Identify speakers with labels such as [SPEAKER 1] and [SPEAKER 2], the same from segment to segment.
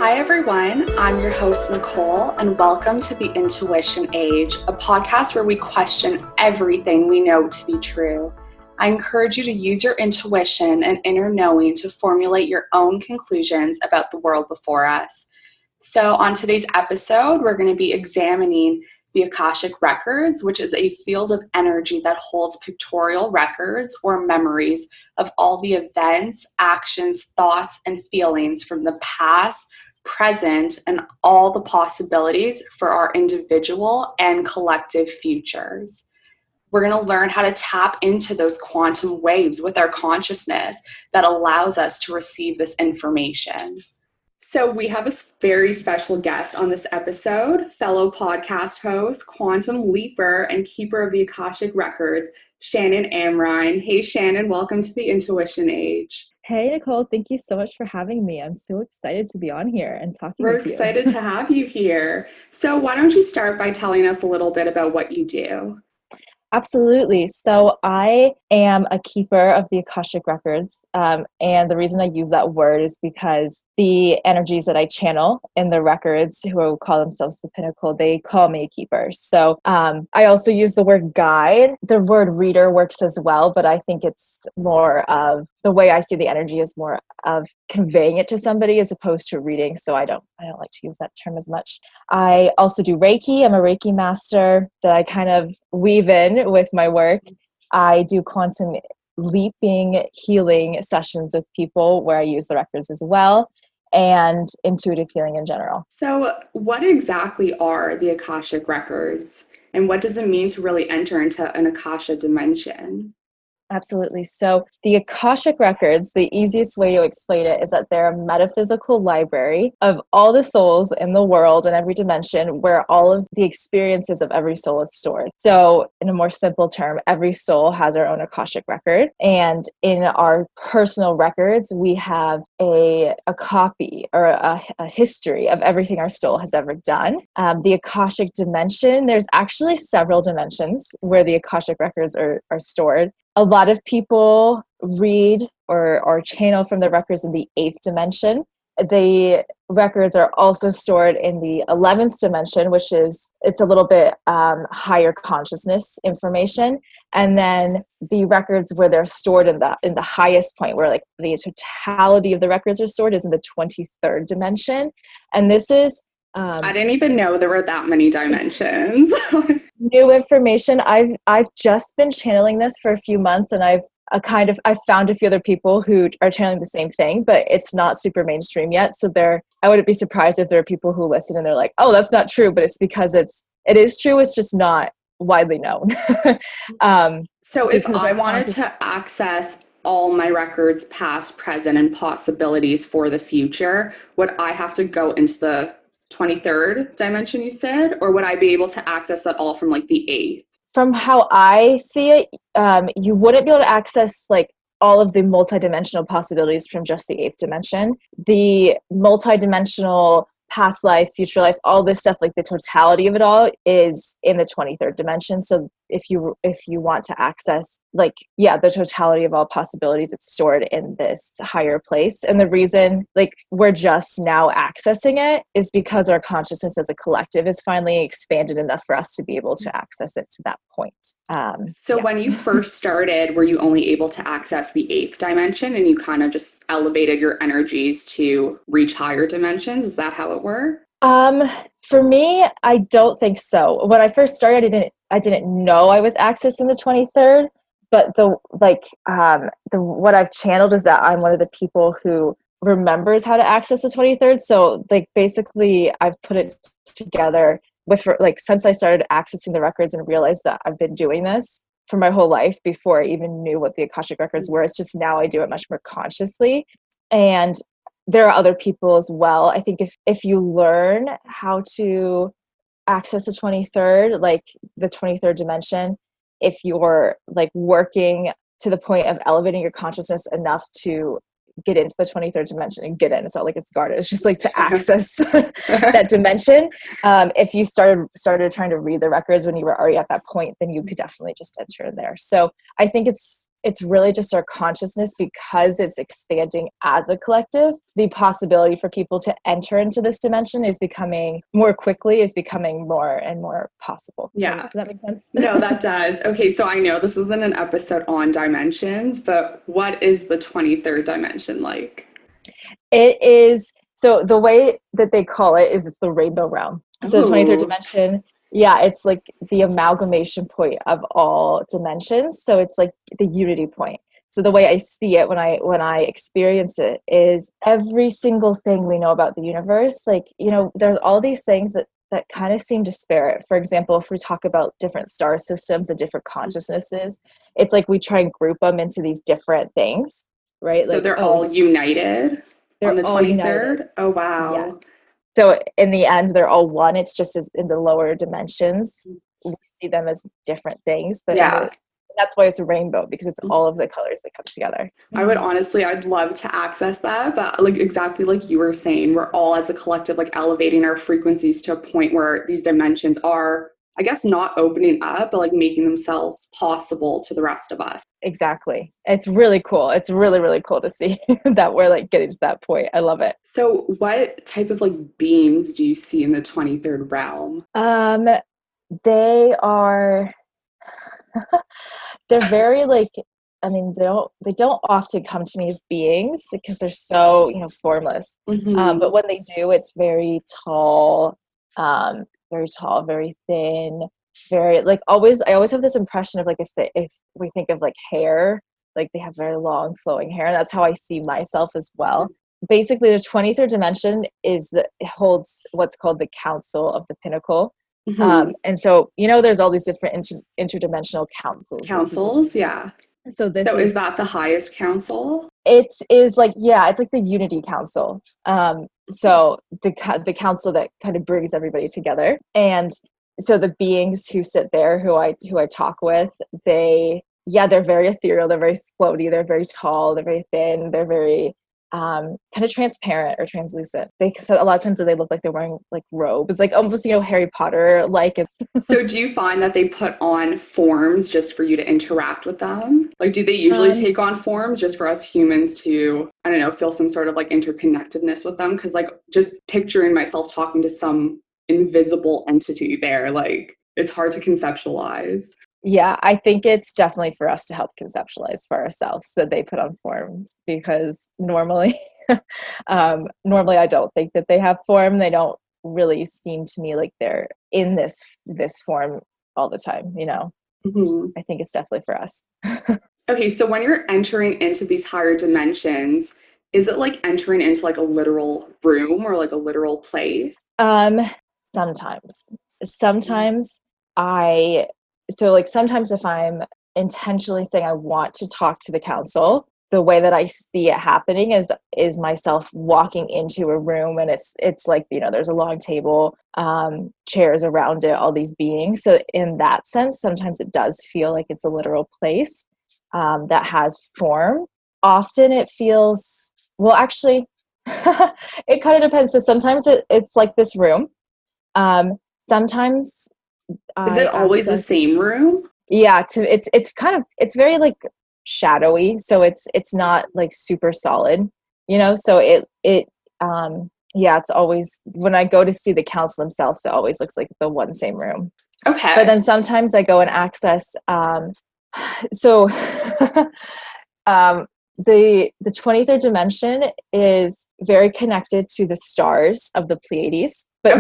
[SPEAKER 1] Hi everyone, I'm your host Nicole and welcome to the Intuition Age, a podcast where we question everything we know to be true. I encourage you to use your intuition and inner knowing to formulate your own conclusions about the world before us. So on today's episode, we're going to be examining the Akashic Records, which is a field of energy that holds pictorial records or memories of all the events, actions, thoughts, and feelings from the past, present, and all the possibilities for our individual and collective futures. We're going to learn how to tap into those quantum waves with our consciousness that allows us to receive this information. So we have a very special guest on this episode, fellow podcast host, quantum leaper, and keeper of the Akashic Records, Shannon Amrein. Hey, Shannon, welcome to the Intuition Age.
[SPEAKER 2] Hey, Nicole, thank you so much for having me. I'm so excited to be on here and talking
[SPEAKER 1] We're
[SPEAKER 2] with you.
[SPEAKER 1] We're excited to have you here. So why don't you start by telling us a little bit about what you do?
[SPEAKER 2] Absolutely. So I am a keeper of the Akashic Records. And the reason I use that word is because the energies that I channel in the records, who call themselves the pinnacle, they call me a keeper. So I also use the word guide. The word reader works as well, but I think it's more of the way I see the energy is more of conveying it to somebody as opposed to reading. So I don't like to use that term as much. I also do Reiki. I'm a Reiki master that I kind of weave in with my work. I do quantum leaping healing sessions with people where I use the records as well, and intuitive healing in general.
[SPEAKER 1] So what exactly are the Akashic Records, and what does it mean to really enter into an Akasha dimension?
[SPEAKER 2] Absolutely. So the Akashic Records, the easiest way to explain it is that they're a metaphysical library of all the souls in the world and every dimension where all of the experiences of every soul is stored. So in a more simple term, every soul has our own Akashic Record. And in our personal records, we have a copy or a history of everything our soul has ever done. The Akashic dimension, there's actually several dimensions where the Akashic Records are stored. A lot of people read or channel from the records in the 8th dimension. The records are also stored in the 11th dimension, which is, it's a little bit higher consciousness information. And then the records where they're stored in the highest point, where like the totality of the records are stored, is in the 23rd dimension. And this is
[SPEAKER 1] I didn't even know there were that many dimensions.
[SPEAKER 2] New information. I've just been channeling this for a few months, and I've found a few other people who are channeling the same thing, but it's not super mainstream yet. So I wouldn't be surprised if there are people who listen and they're like, "Oh, that's not true," but it's because it is true. It's just not widely known.
[SPEAKER 1] So if I wanted to access all my records, past, present, and possibilities for the future, would I have to go into the 23rd dimension, you said, or would I be able to access that all from like the 8th?
[SPEAKER 2] From how I see it, you wouldn't be able to access like all of the multidimensional possibilities from just the 8th dimension. The multidimensional past life, future life, all this stuff, like the totality of it all, is in the 23rd dimension. So if you want to access the totality of all possibilities, it's stored in this higher place. And the reason we're just now accessing it is because our consciousness as a collective is finally expanded enough for us to be able to access it to that point.
[SPEAKER 1] When you first started, were you only able to access the 8th dimension and you kind of just elevated your energies to reach higher dimensions? Is that how it worked?
[SPEAKER 2] For me, I don't think so. When I first started, I didn't know I was accessing the 23rd, but what I've channeled is that I'm one of the people who remembers how to access the 23rd. So basically I've put it together with since I started accessing the records and realized that I've been doing this for my whole life before I even knew what the Akashic Records were. It's just now I do it much more consciously. And there are other people as well. I think if you learn how to access the 23rd, the 23rd dimension, if you're working to the point of elevating your consciousness enough to get into the 23rd dimension and get in. It's not like it's guarded. It's just to access that dimension. If you started trying to read the records when you were already at that point, then you could definitely just enter in there. So I think it's it's really just our consciousness, because it's expanding as a collective. The possibility for people to enter into this dimension is becoming more and more possible.
[SPEAKER 1] Yeah.
[SPEAKER 2] Does that make sense?
[SPEAKER 1] No, that does. Okay, so I know this isn't an episode on dimensions, but what is the 23rd dimension like?
[SPEAKER 2] It is, so the way that they call it is it's the rainbow realm. So the 23rd dimension, yeah, it's like the amalgamation point of all dimensions. So it's like the unity point. So the way I see it when I experience it is every single thing we know about the universe, like, you know, there's all these things that kind of seem disparate. For example, if we talk about different star systems and different consciousnesses, it's like we try and group them into these different things, right?
[SPEAKER 1] So
[SPEAKER 2] like,
[SPEAKER 1] they're all united on the 23rd?
[SPEAKER 2] United.
[SPEAKER 1] Oh, wow.
[SPEAKER 2] Yes. So in the end, they're all one. It's just as in the lower dimensions, we see them as different things, but that's why it's a rainbow, because it's all of the colors that come together.
[SPEAKER 1] I would honestly, I'd love to access that, but like exactly like you were saying, we're all as a collective like elevating our frequencies to a point where these dimensions are, I guess, not opening up, but like making themselves possible to the rest of us.
[SPEAKER 2] Exactly. It's really cool. It's really, really cool to see that we're like getting to that point. I love it.
[SPEAKER 1] So what type of like beings do you see in the 23rd realm?
[SPEAKER 2] They are they're very like, I mean, they don't often come to me as beings because they're so, you know, formless. But when they do, it's very tall, very thin, very like always. I always have this impression of like if we think of like hair, like they have very long flowing hair, and that's how I see myself as well. Basically, the 23rd dimension it holds what's called the Council of the Pinnacle. And so, you know, there's all these different interdimensional councils.
[SPEAKER 1] Yeah.
[SPEAKER 2] So
[SPEAKER 1] is that the highest council?
[SPEAKER 2] It is like, yeah, it's like the Unity Council. So the council that kind of brings everybody together. And so the beings who sit there, who I talk with, they're very ethereal, they're very floaty, they're very tall, they're very thin, they're very kind of transparent or translucent. So a lot of times they look like they're wearing like robes, like almost, you know, Harry Potter like.
[SPEAKER 1] So do you find that they put on forms just for you to interact with them? Like, do they usually take on forms just for us humans to, I don't know, feel some sort of like interconnectedness with them? Because like just picturing myself talking to some invisible entity there, like it's hard to conceptualize.
[SPEAKER 2] Yeah, I think it's definitely for us to help conceptualize for ourselves that they put on forms, because normally I don't think that they have form. They don't really seem to me like they're in this form all the time, you know. I think it's definitely for us.
[SPEAKER 1] Okay, so when you're entering into these higher dimensions, is it like entering into like a literal room or like a literal place?
[SPEAKER 2] Sometimes sometimes if I'm intentionally saying I want to talk to the council, the way that I see it happening is myself walking into a room, and it's like, you know, there's a long table, chairs around it, all these beings. So in that sense, sometimes it does feel like it's a literal place that has form. Often it feels, well, actually, it kind of depends. So sometimes it's like this room. Sometimes
[SPEAKER 1] is it always the same room?
[SPEAKER 2] Yeah, it's very like shadowy, so it's not like super solid, you know. So it's always, when I go to see the council themselves, it always looks like the one same room.
[SPEAKER 1] Okay.
[SPEAKER 2] But then sometimes I go and access so the 23rd dimension is very connected to the stars of the Pleiades, but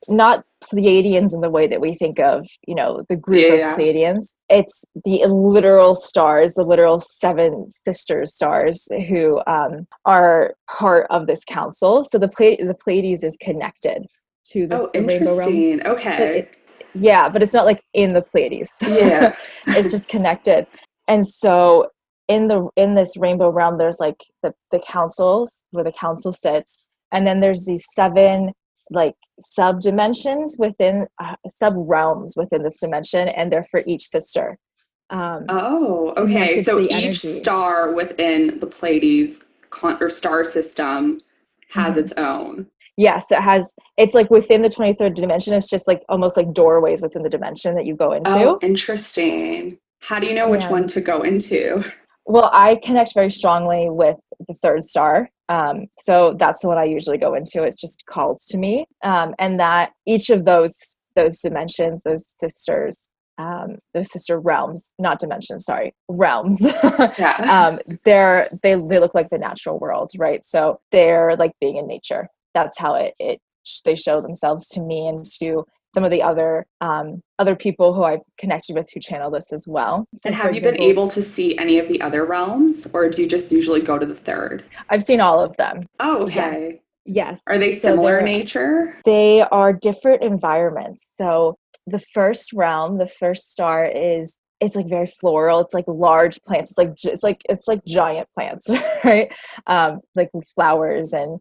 [SPEAKER 2] not Pleiadians in the way that we think of, you know, the group of Pleiadians. It's the literal stars, the literal 7 sister stars who are part of this council. So the Pleiades is connected to the rainbow realm.
[SPEAKER 1] Okay.
[SPEAKER 2] But it's not like in the Pleiades.
[SPEAKER 1] Yeah.
[SPEAKER 2] It's just connected. And so in this rainbow realm, there's like the councils where the council sits, and then there's these 7 like sub dimensions within sub realms within this dimension, and they're for each sister.
[SPEAKER 1] Okay. So each star within the Pleiades or star system has its own.
[SPEAKER 2] Yes, it has. It's like within the 23rd dimension. It's just like almost like doorways within the dimension that you go into.
[SPEAKER 1] Oh, interesting. How do you know which one
[SPEAKER 2] And
[SPEAKER 1] to go into?
[SPEAKER 2] well, I connect very strongly with the third star. So that's the one I usually go into. It's just calls to me. And that each of those dimensions, those sister realms, not dimensions, sorry, realms.
[SPEAKER 1] Yeah.
[SPEAKER 2] They look like the natural world, right? So they're like being in nature. That's how they show themselves to me and to some of the other people who I've connected with who channel this as well.
[SPEAKER 1] And
[SPEAKER 2] So, for
[SPEAKER 1] have you been
[SPEAKER 2] example,
[SPEAKER 1] able to see any of the other realms, or do you just usually go to the third?
[SPEAKER 2] I've seen all of them.
[SPEAKER 1] Oh,
[SPEAKER 2] Yes,
[SPEAKER 1] okay.
[SPEAKER 2] yes.
[SPEAKER 1] Are they
[SPEAKER 2] So
[SPEAKER 1] similar in nature?
[SPEAKER 2] they are different environments. So the first realm, the first star is it's like very floral. It's like large plants. It's like giant plants, right? Like with flowers and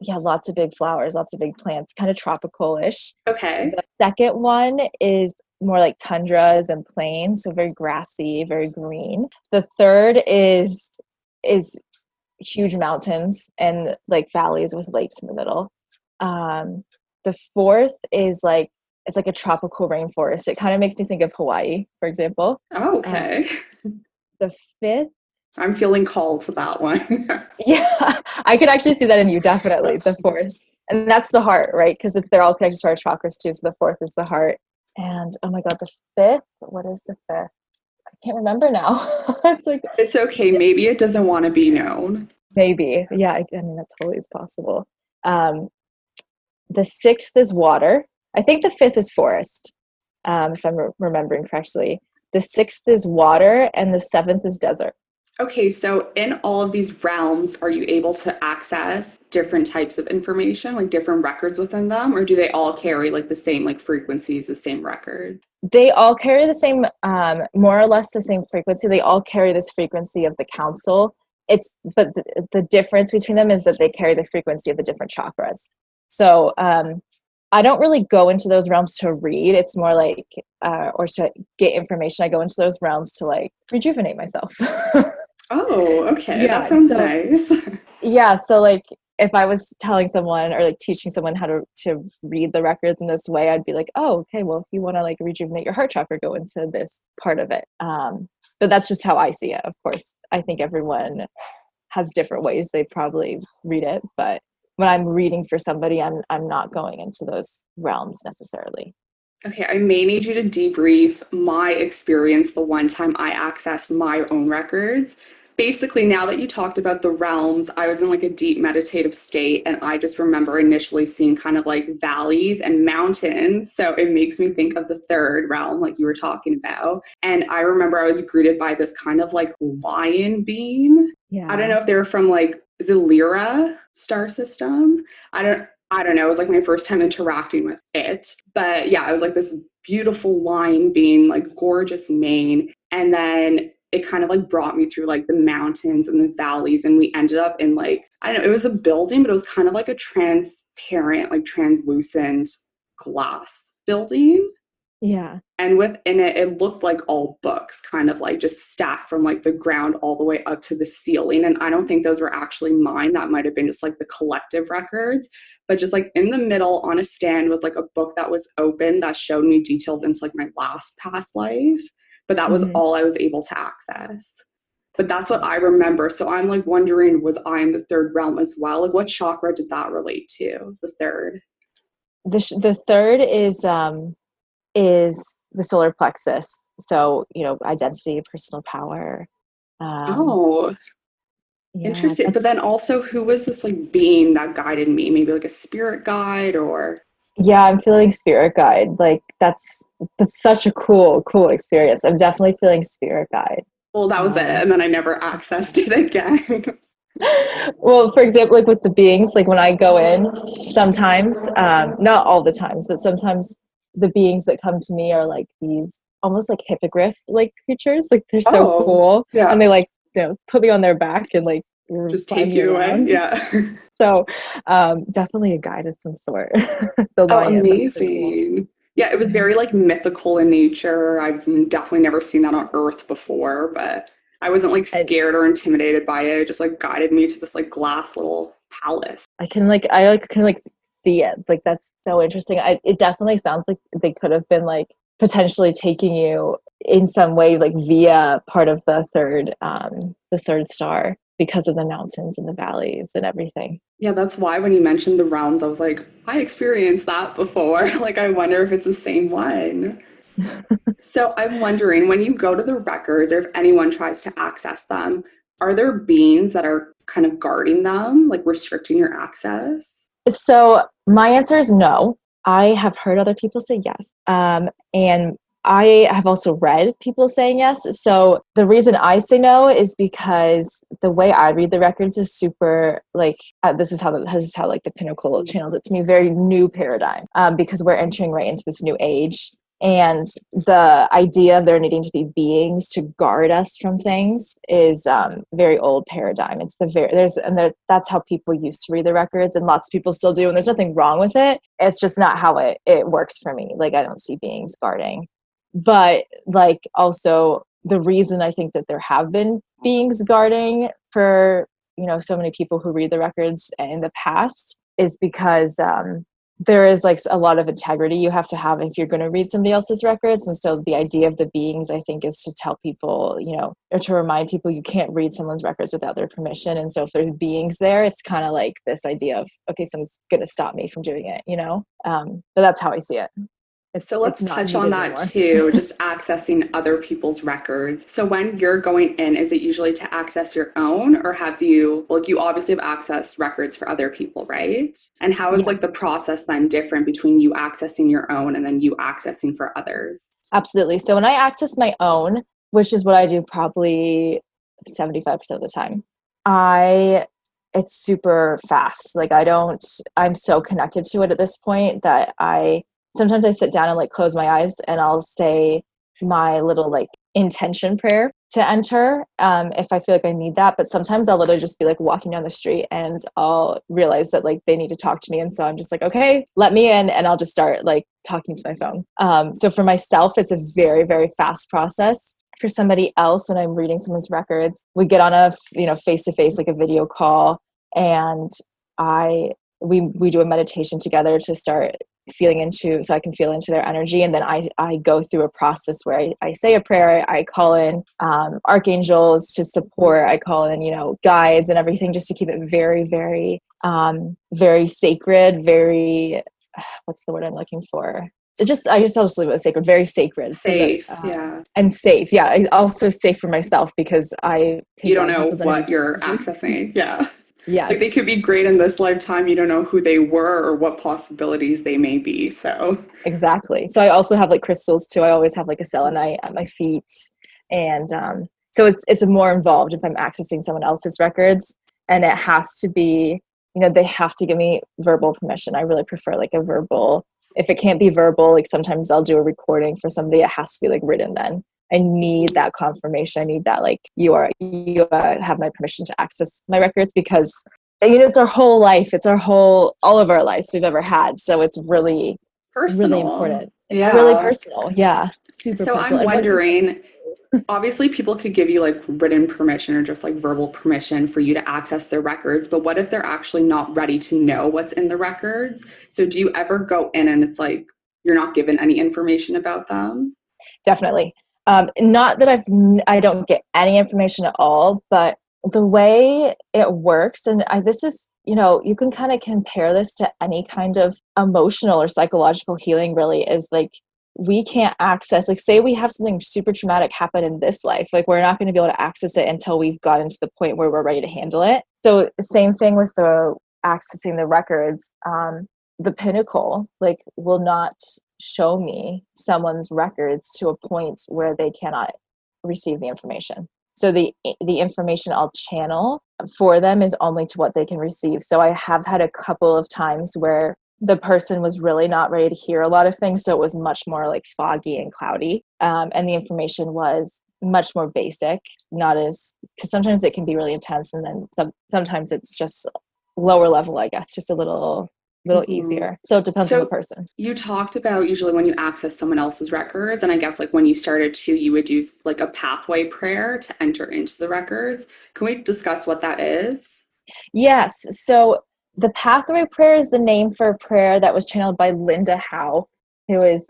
[SPEAKER 2] yeah, lots of big flowers, lots of big plants, kind of tropical-ish.
[SPEAKER 1] Okay.
[SPEAKER 2] The second one is more like tundras and plains, so very grassy, very green. The third is huge mountains and like valleys with lakes in the middle. Um, the fourth is like it's like a tropical rainforest. It kind of makes me think of Hawaii, for example.
[SPEAKER 1] Oh,
[SPEAKER 2] Um,
[SPEAKER 1] okay.
[SPEAKER 2] the fifth,
[SPEAKER 1] I'm feeling called to that one.
[SPEAKER 2] yeah, I could actually see that in you, definitely. The
[SPEAKER 1] Oops.
[SPEAKER 2] fourth, and that's the heart, right? Because they're all connected to our chakras too. So the fourth is the heart, and oh my god, the fifth. What is the fifth? I can't remember now. It's like
[SPEAKER 1] It's okay. Maybe it doesn't want to be known.
[SPEAKER 2] maybe, yeah. I mean, that totally is possible. Um, The sixth is water. I think the fifth is forest, if I'm remembering correctly. The sixth is water, and the seventh is desert.
[SPEAKER 1] Okay, so in all of these realms, are you able to access different types of information, like different records within them, or do they all carry like the same like frequencies, the same record?
[SPEAKER 2] They all carry the same, more or less the same frequency. They all carry this frequency of the council. But the difference between them is that they carry the frequency of the different chakras. So I don't really go into those realms to read. It's more like, or to get information. I go into those realms to like rejuvenate myself.
[SPEAKER 1] Oh, okay. That
[SPEAKER 2] Yeah.
[SPEAKER 1] sounds
[SPEAKER 2] So
[SPEAKER 1] nice.
[SPEAKER 2] yeah. So like if I was telling someone or like teaching someone how to read the records in this way, I'd be like, oh, okay, well, if you want to like rejuvenate your heart chakra, go into this part of it. But that's just how I see it. Of course, I think everyone has different ways they probably read it, but when I'm reading for somebody, I'm not going into those realms necessarily.
[SPEAKER 1] Okay, I may need you to debrief my experience the one time I accessed my own records. Basically, now that you talked about the realms, I was in like a deep meditative state, and I just remember initially seeing kind of like valleys and mountains. So it makes me think of the third realm, like you were talking about. And I remember I was greeted by this kind of like lion being. I don't
[SPEAKER 2] Yeah.
[SPEAKER 1] know if they were from like, is it Lyra star system? I don't know. It was like my first time interacting with it. But yeah, it was like this beautiful line being like gorgeous mane. And then it kind of like brought me through like the mountains and the valleys. And we ended up in like, I don't know, it was a building, but it was kind of like a transparent, like translucent glass building.
[SPEAKER 2] Yeah.
[SPEAKER 1] And within it, it looked like all books, kind of like just stacked from like the ground all the way up to the ceiling. And I don't think those were actually mine. That might have been just like the collective records. But just like in the middle on a stand was like a book that was open that showed me details into like my last past life. But that was
[SPEAKER 2] Hmm.
[SPEAKER 1] all I was able to access. But that's what
[SPEAKER 2] So
[SPEAKER 1] I remember. So I'm like wondering, was I in the third realm as well? Like what chakra did that relate to? The third.
[SPEAKER 2] the third is the solar plexus. So, identity, personal power. Um,
[SPEAKER 1] Oh,
[SPEAKER 2] yeah,
[SPEAKER 1] interesting. But then also, who was this like being that guided me? Maybe like a spirit guide or.
[SPEAKER 2] I'm feeling spirit guide. Like that's such a cool experience. I'm definitely feeling spirit guide.
[SPEAKER 1] Well, that was it.
[SPEAKER 2] Um,
[SPEAKER 1] And then I never accessed it again.
[SPEAKER 2] well, for example, like with the beings, like when I go in, sometimes, not all the times, but sometimes the beings that come to me are like these almost like hippogriff like creatures. Like they're so
[SPEAKER 1] Oh,
[SPEAKER 2] cool, and
[SPEAKER 1] yeah.
[SPEAKER 2] they like put me on their back and like
[SPEAKER 1] Just
[SPEAKER 2] fly
[SPEAKER 1] take
[SPEAKER 2] me
[SPEAKER 1] you away.
[SPEAKER 2] around.
[SPEAKER 1] Yeah.
[SPEAKER 2] So definitely a guide of some sort. The
[SPEAKER 1] Oh,
[SPEAKER 2] lion, that's so cool.
[SPEAKER 1] amazing. Yeah, it was
[SPEAKER 2] Yeah.
[SPEAKER 1] very like mythical in nature. I've definitely never seen that on Earth before, but I wasn't like
[SPEAKER 2] I,
[SPEAKER 1] scared or intimidated by it. It just like guided me to this like glass little palace.
[SPEAKER 2] I can like see it. Like that's so interesting. It definitely sounds like they could have been like potentially taking you in some way, like via part of the third star, because of the mountains and the valleys and everything.
[SPEAKER 1] Yeah, that's why when you mentioned the realms, I was like, I experienced that before. Like, I wonder if it's the same one. So I'm wondering, when you go to the records or if anyone tries to access them, are there beings that are kind of guarding them, like restricting your access?
[SPEAKER 2] So my answer is no. I have heard other people say yes. And I have also read people saying yes. So the reason I say no is because the way I read the records is super like this is how like the Pinnacle channels it to me, very new paradigm, because we're entering right into this new age. And the idea of there needing to be beings to guard us from things is very old paradigm. It's that's how people used to read the records, and lots of people still do. And there's nothing wrong with it. It's just not how it works for me. Like, I don't see beings guarding. But like, also the reason I think that there have been beings guarding for so many people who read the records in the past is because there is like a lot of integrity you have to have if you're going to read somebody else's records. And so the idea of the beings, I think, is to tell people, or to remind people you can't read someone's records without their permission. And so if there's beings there, it's kind of like this idea of, okay, someone's going to stop me from doing it, but that's how I see it.
[SPEAKER 1] So let's touch on that too, just accessing other people's records. So when you're going in, is it usually to access your own, or you obviously have accessed records for other people, right? And how is like the process then different between you accessing your own and then you accessing for others?
[SPEAKER 2] Absolutely. So when I access my own, which is what I do probably 75% of the time, it's super fast. Like, I'm so connected to it at this point that sometimes I sit down and like close my eyes and I'll say my little like intention prayer to enter, if I feel like I need that. But sometimes I'll literally just be like walking down the street and I'll realize that like they need to talk to me. And so I'm just like, okay, let me in. And I'll just start like talking to my phone. So for myself, it's a very, very fast process. For somebody else, when I'm reading someone's records, we get on a face-to-face, like a video call, and we do a meditation together to start so I can feel into their energy. And then I go through a process where I say a prayer. I call in archangels to support. I call in, guides and everything, just to keep it very, very, very sacred, very, what's the word I'm looking for? I'll just leave it with sacred, very sacred.
[SPEAKER 1] Safe,
[SPEAKER 2] so that,
[SPEAKER 1] yeah.
[SPEAKER 2] And safe, yeah. I also safe for myself because
[SPEAKER 1] you don't know what you're accessing, yeah.
[SPEAKER 2] Yeah.
[SPEAKER 1] Like, they could be great in this lifetime. You don't know who they were or what possibilities they may be. So
[SPEAKER 2] exactly. So I also have like crystals too. I always have like a selenite at my feet. And so it's more involved if I'm accessing someone else's records. And it has to be, they have to give me verbal permission. I really prefer like a verbal. If it can't be verbal, like sometimes I'll do a recording for somebody. It has to be like written then. I need that confirmation. I need that, like, you have my permission to access my records, because it's our whole life. It's all of our lives we've ever had. So it's really
[SPEAKER 1] personal.
[SPEAKER 2] Really important. It's really personal. Yeah.
[SPEAKER 1] Super so personal. I'm wondering, obviously people could give you like written permission or just like verbal permission for you to access their records, but what if they're actually not ready to know what's in the records? So do you ever go in and it's like you're not given any information about them?
[SPEAKER 2] Definitely. Not that I don't get any information at all, but the way it works, and this is, you can kind of compare this to any kind of emotional or psychological healing, really, is like, we can't access, like, say we have something super traumatic happen in this life, like, we're not going to be able to access it until we've gotten to the point where we're ready to handle it. So same thing with the accessing the records. The Pinnacle, like, will not show me someone's records to a point where they cannot receive the information. So the information I'll channel for them is only to what they can receive. So I have had a couple of times where the person was really not ready to hear a lot of things. So it was much more like foggy and cloudy. And the information was much more basic, because sometimes it can be really intense. And then sometimes it's just lower level, I guess, just a little easier. So it depends on the person.
[SPEAKER 1] You talked about usually when you access someone else's records, and I guess like when you started to, you would use like a pathway prayer to enter into the records. Can we discuss what that is?
[SPEAKER 2] Yes. So the pathway prayer is the name for a prayer that was channeled by Linda Howe, who is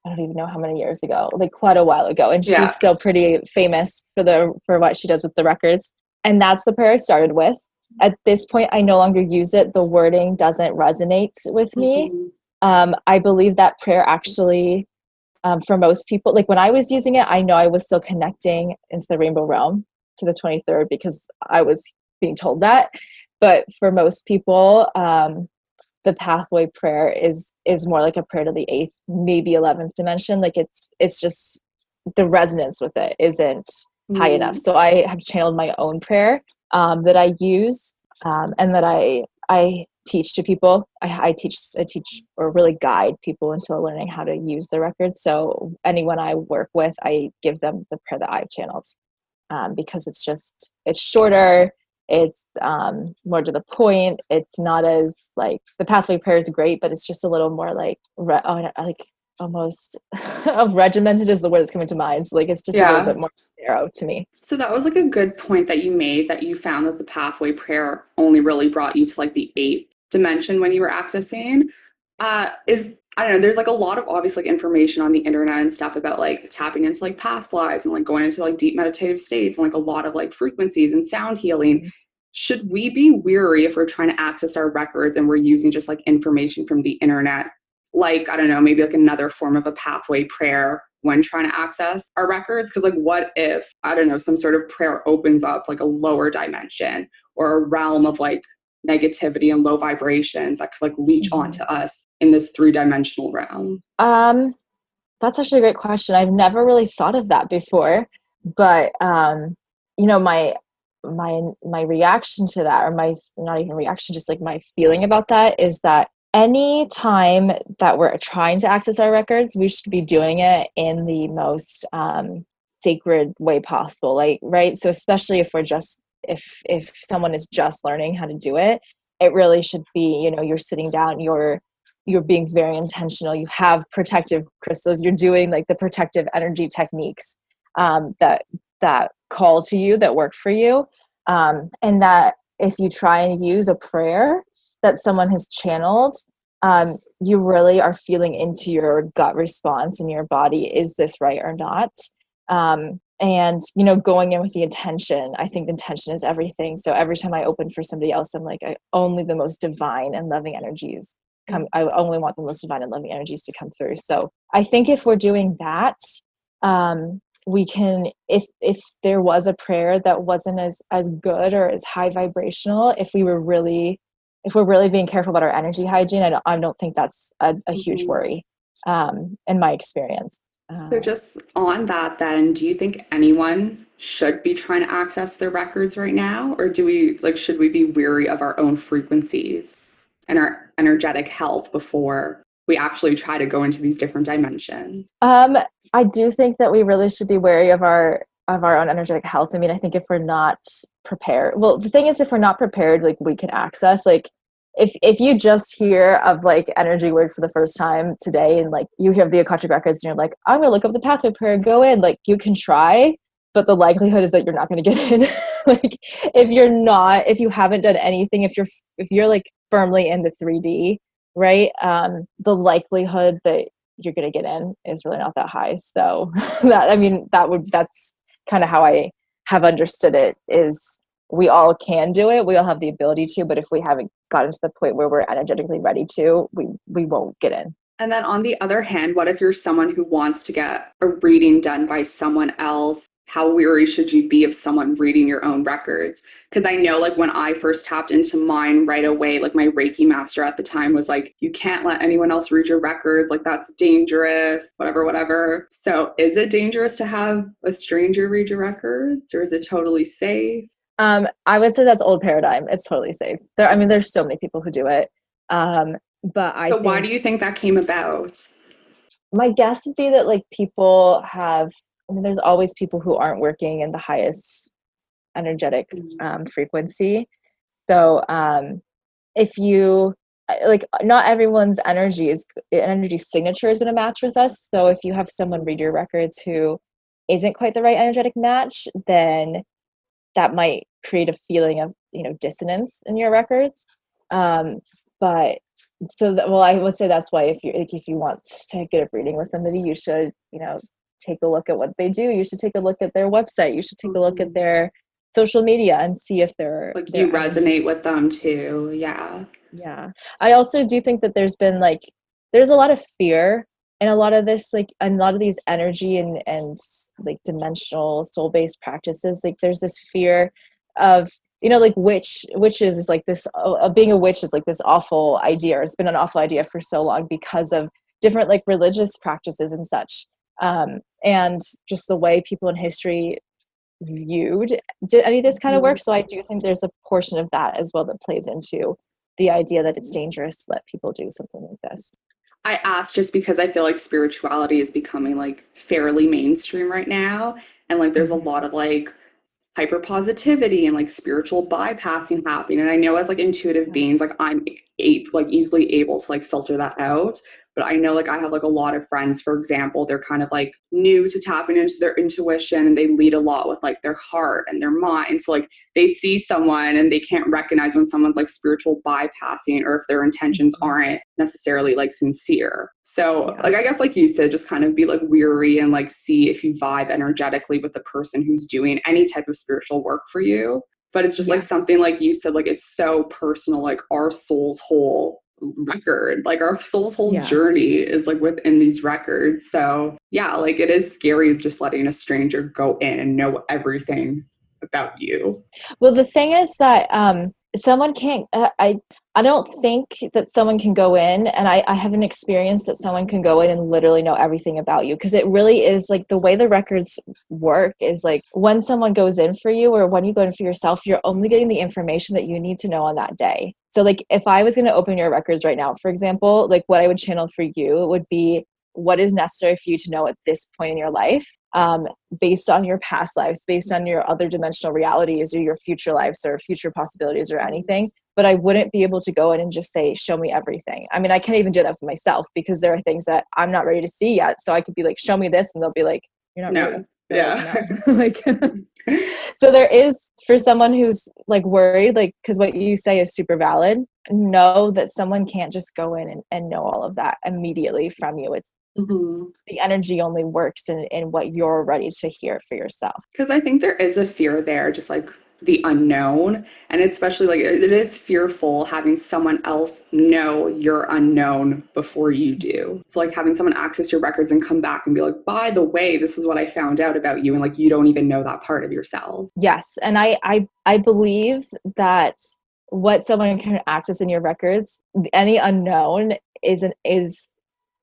[SPEAKER 2] I don't even know how many years ago, like quite a while ago. And
[SPEAKER 1] Yeah.
[SPEAKER 2] she's still pretty famous for what she does with the records. And that's the prayer I started with. At this point, I no longer use it. The wording doesn't resonate with me. I believe that prayer actually, for most people, like when I was using it, I know I was still connecting into the rainbow realm to the 23rd because I was being told that. But for most people, the pathway prayer is more like a prayer to the 8th, maybe 11th dimension. Like it's just the resonance with it isn't high enough. So I have channeled my own prayer that I use and that I teach to people. I teach or really guide people into learning how to use the records. So anyone I work with, I give them the prayer that I've channeled because it's shorter. It's more to the point. It's not as like the pathway prayer is great, but it's just a little more like almost of regimented is the word that's coming to mind. So like it's just a little bit more narrow to me.
[SPEAKER 1] So that was like a good point that you made, that you found that the pathway prayer only really brought you to like the 8th dimension when you were accessing. I don't know, there's like a lot of obvious like information on the internet and stuff about like tapping into like past lives and like going into like deep meditative states and like a lot of like frequencies and sound healing. Should we be weary if we're trying to access our records and we're using just like information from the internet? Like, I don't know, maybe like another form of a pathway prayer when trying to access our records? Because like what if, I don't know, some sort of prayer opens up like a lower dimension or a realm of like negativity and low vibrations that could like leach onto us in this 3-dimensional realm?
[SPEAKER 2] That's actually a great question. I've never really thought of that before, but you know, my reaction to that, or my not even reaction, just like my feeling about that is that any time that we're trying to access our records, we should be doing it in the most sacred way possible. Like, right. So especially if we're just, if someone is just learning how to do it, it really should be, you know, you're sitting down, you're being very intentional. You have protective crystals. You're doing like the protective energy techniques that call to you, that work for you. And that if you try and use a prayer that someone has channeled, you really are feeling into your gut response in your body. Is this right or not? And, you know, going in with the intention, I think intention is everything. So every time I open for somebody else, I'm like, only the most divine and loving energies come. I only want the most divine and loving energies to come through. So I think if we're doing that, we can, if there was a prayer that wasn't as good or as high vibrational, if we're really being careful about our energy hygiene, I don't think that's a huge worry in my experience.
[SPEAKER 1] So just on that then, do you think anyone should be trying to access their records right now? Or should we be weary of our own frequencies and our energetic health before we actually try to go into these different dimensions?
[SPEAKER 2] I do think that we really should be wary of our own energetic health. I mean, I think if we're not prepared, well, the thing is, if we're not prepared, like we can access, like if you just hear of like energy word for the first time today and like you hear of the Akashic Records and you're like, I'm going to look up the pathway prayer, go in, like you can try, but the likelihood is that you're not going to get in. Like if you haven't done anything, if you're like firmly in the 3D, right? The likelihood that you're going to get in is really not that high. So that's kind of how I have understood it, is we all can do it. We all have the ability to, but if we haven't gotten to the point where we're energetically ready to, we won't get in.
[SPEAKER 1] And then on the other hand, what if you're someone who wants to get a reading done by someone else? How weary should you be of someone reading your own records? Because I know like when I first tapped into mine right away, like my Reiki master at the time was like, you can't let anyone else read your records. Like that's dangerous, whatever. So is it dangerous to have a stranger read your records, or is it totally safe?
[SPEAKER 2] I would say that's old paradigm. It's totally safe. There's so many people who do it. But
[SPEAKER 1] why do you think that came about?
[SPEAKER 2] My guess would be that like people have, there's always people who aren't working in the highest energetic frequency. So if you like, not everyone's energy signature is going to match with us. So if you have someone read your records who isn't quite the right energetic match, then that might create a feeling of, you know, dissonance in your records. But well, I would say that's why if you want to get a reading with somebody, you should, take a look at what they do. You should take a look at their website. You should take a look at their social media and see if
[SPEAKER 1] Like you
[SPEAKER 2] their
[SPEAKER 1] resonate
[SPEAKER 2] energy.
[SPEAKER 1] with them too. Yeah.
[SPEAKER 2] Yeah. I also do think that there's a lot of fear and a lot of this, like, and a lot of these energy and like dimensional soul-based practices. Like there's this fear of, like witches is like this, being a witch is like this awful idea, or it's been an awful idea for so long because of different like religious practices and such. And just the way people in history viewed did any of this kind of work. So I do think there's a portion of that as well that plays into the idea that it's dangerous to let people do something like this.
[SPEAKER 1] I asked just because I feel like spirituality is becoming like fairly mainstream right now. And like there's a
[SPEAKER 2] Mhm.
[SPEAKER 1] lot of like hyper positivity and like spiritual bypassing happening. And I know as like intuitive
[SPEAKER 2] Yeah.
[SPEAKER 1] beings, like like easily able to like filter that out. But I know like I have like a lot of friends, for example, they're kind of like new to tapping into their intuition and they lead a lot with like their heart and their mind. So like they see someone and they can't recognize when someone's like spiritual bypassing or if their intentions
[SPEAKER 2] Mhm.
[SPEAKER 1] aren't necessarily like sincere. So
[SPEAKER 2] Yeah.
[SPEAKER 1] like I guess like you said, just kind of be like weary and like see if you vibe energetically with the person who's doing any type of spiritual work for you. But it's just like
[SPEAKER 2] Yes.
[SPEAKER 1] something like you said, like it's so personal, like our soul's whole record, like our soul's whole
[SPEAKER 2] Yeah.
[SPEAKER 1] journey is like within these records. So yeah, like it is scary just letting a stranger go in and know everything about you.
[SPEAKER 2] Well, the thing is that someone can't. I don't think that someone can go in, and I haven't experienced that someone can go in and literally know everything about you, because it really is like the way the records work is like when someone goes in for you or when you go in for yourself, you're only getting the information that you need to know on that day. So like if I was going to open your records right now, for example, like what I would channel for you would be what is necessary for you to know at this point in your life, based on your past lives, based on your other dimensional realities or your future lives or future possibilities or anything. But I wouldn't be able to go in and just say, show me everything. I mean, I can't even do that for myself because there are things that I'm not ready to see yet. So I could be like, show me this. And they'll be like, you're not
[SPEAKER 1] No.
[SPEAKER 2] ready. They're like,
[SPEAKER 1] Yeah.
[SPEAKER 2] no. Like, so there is, for someone who's like worried, like, because what you say is super valid, know that someone can't just go in and know all of that immediately from you. It's
[SPEAKER 1] Mhm.
[SPEAKER 2] the energy only works in what you're ready to hear for yourself.
[SPEAKER 1] Because I think there is a fear there, just like the unknown. And especially like it is fearful having someone else know your unknown before you do. So like having someone access your records and come back and be like, by the way, this is what I found out about you. And like you don't even know that part of yourself.
[SPEAKER 2] Yes, and I believe that what someone can access in your records, any unknown is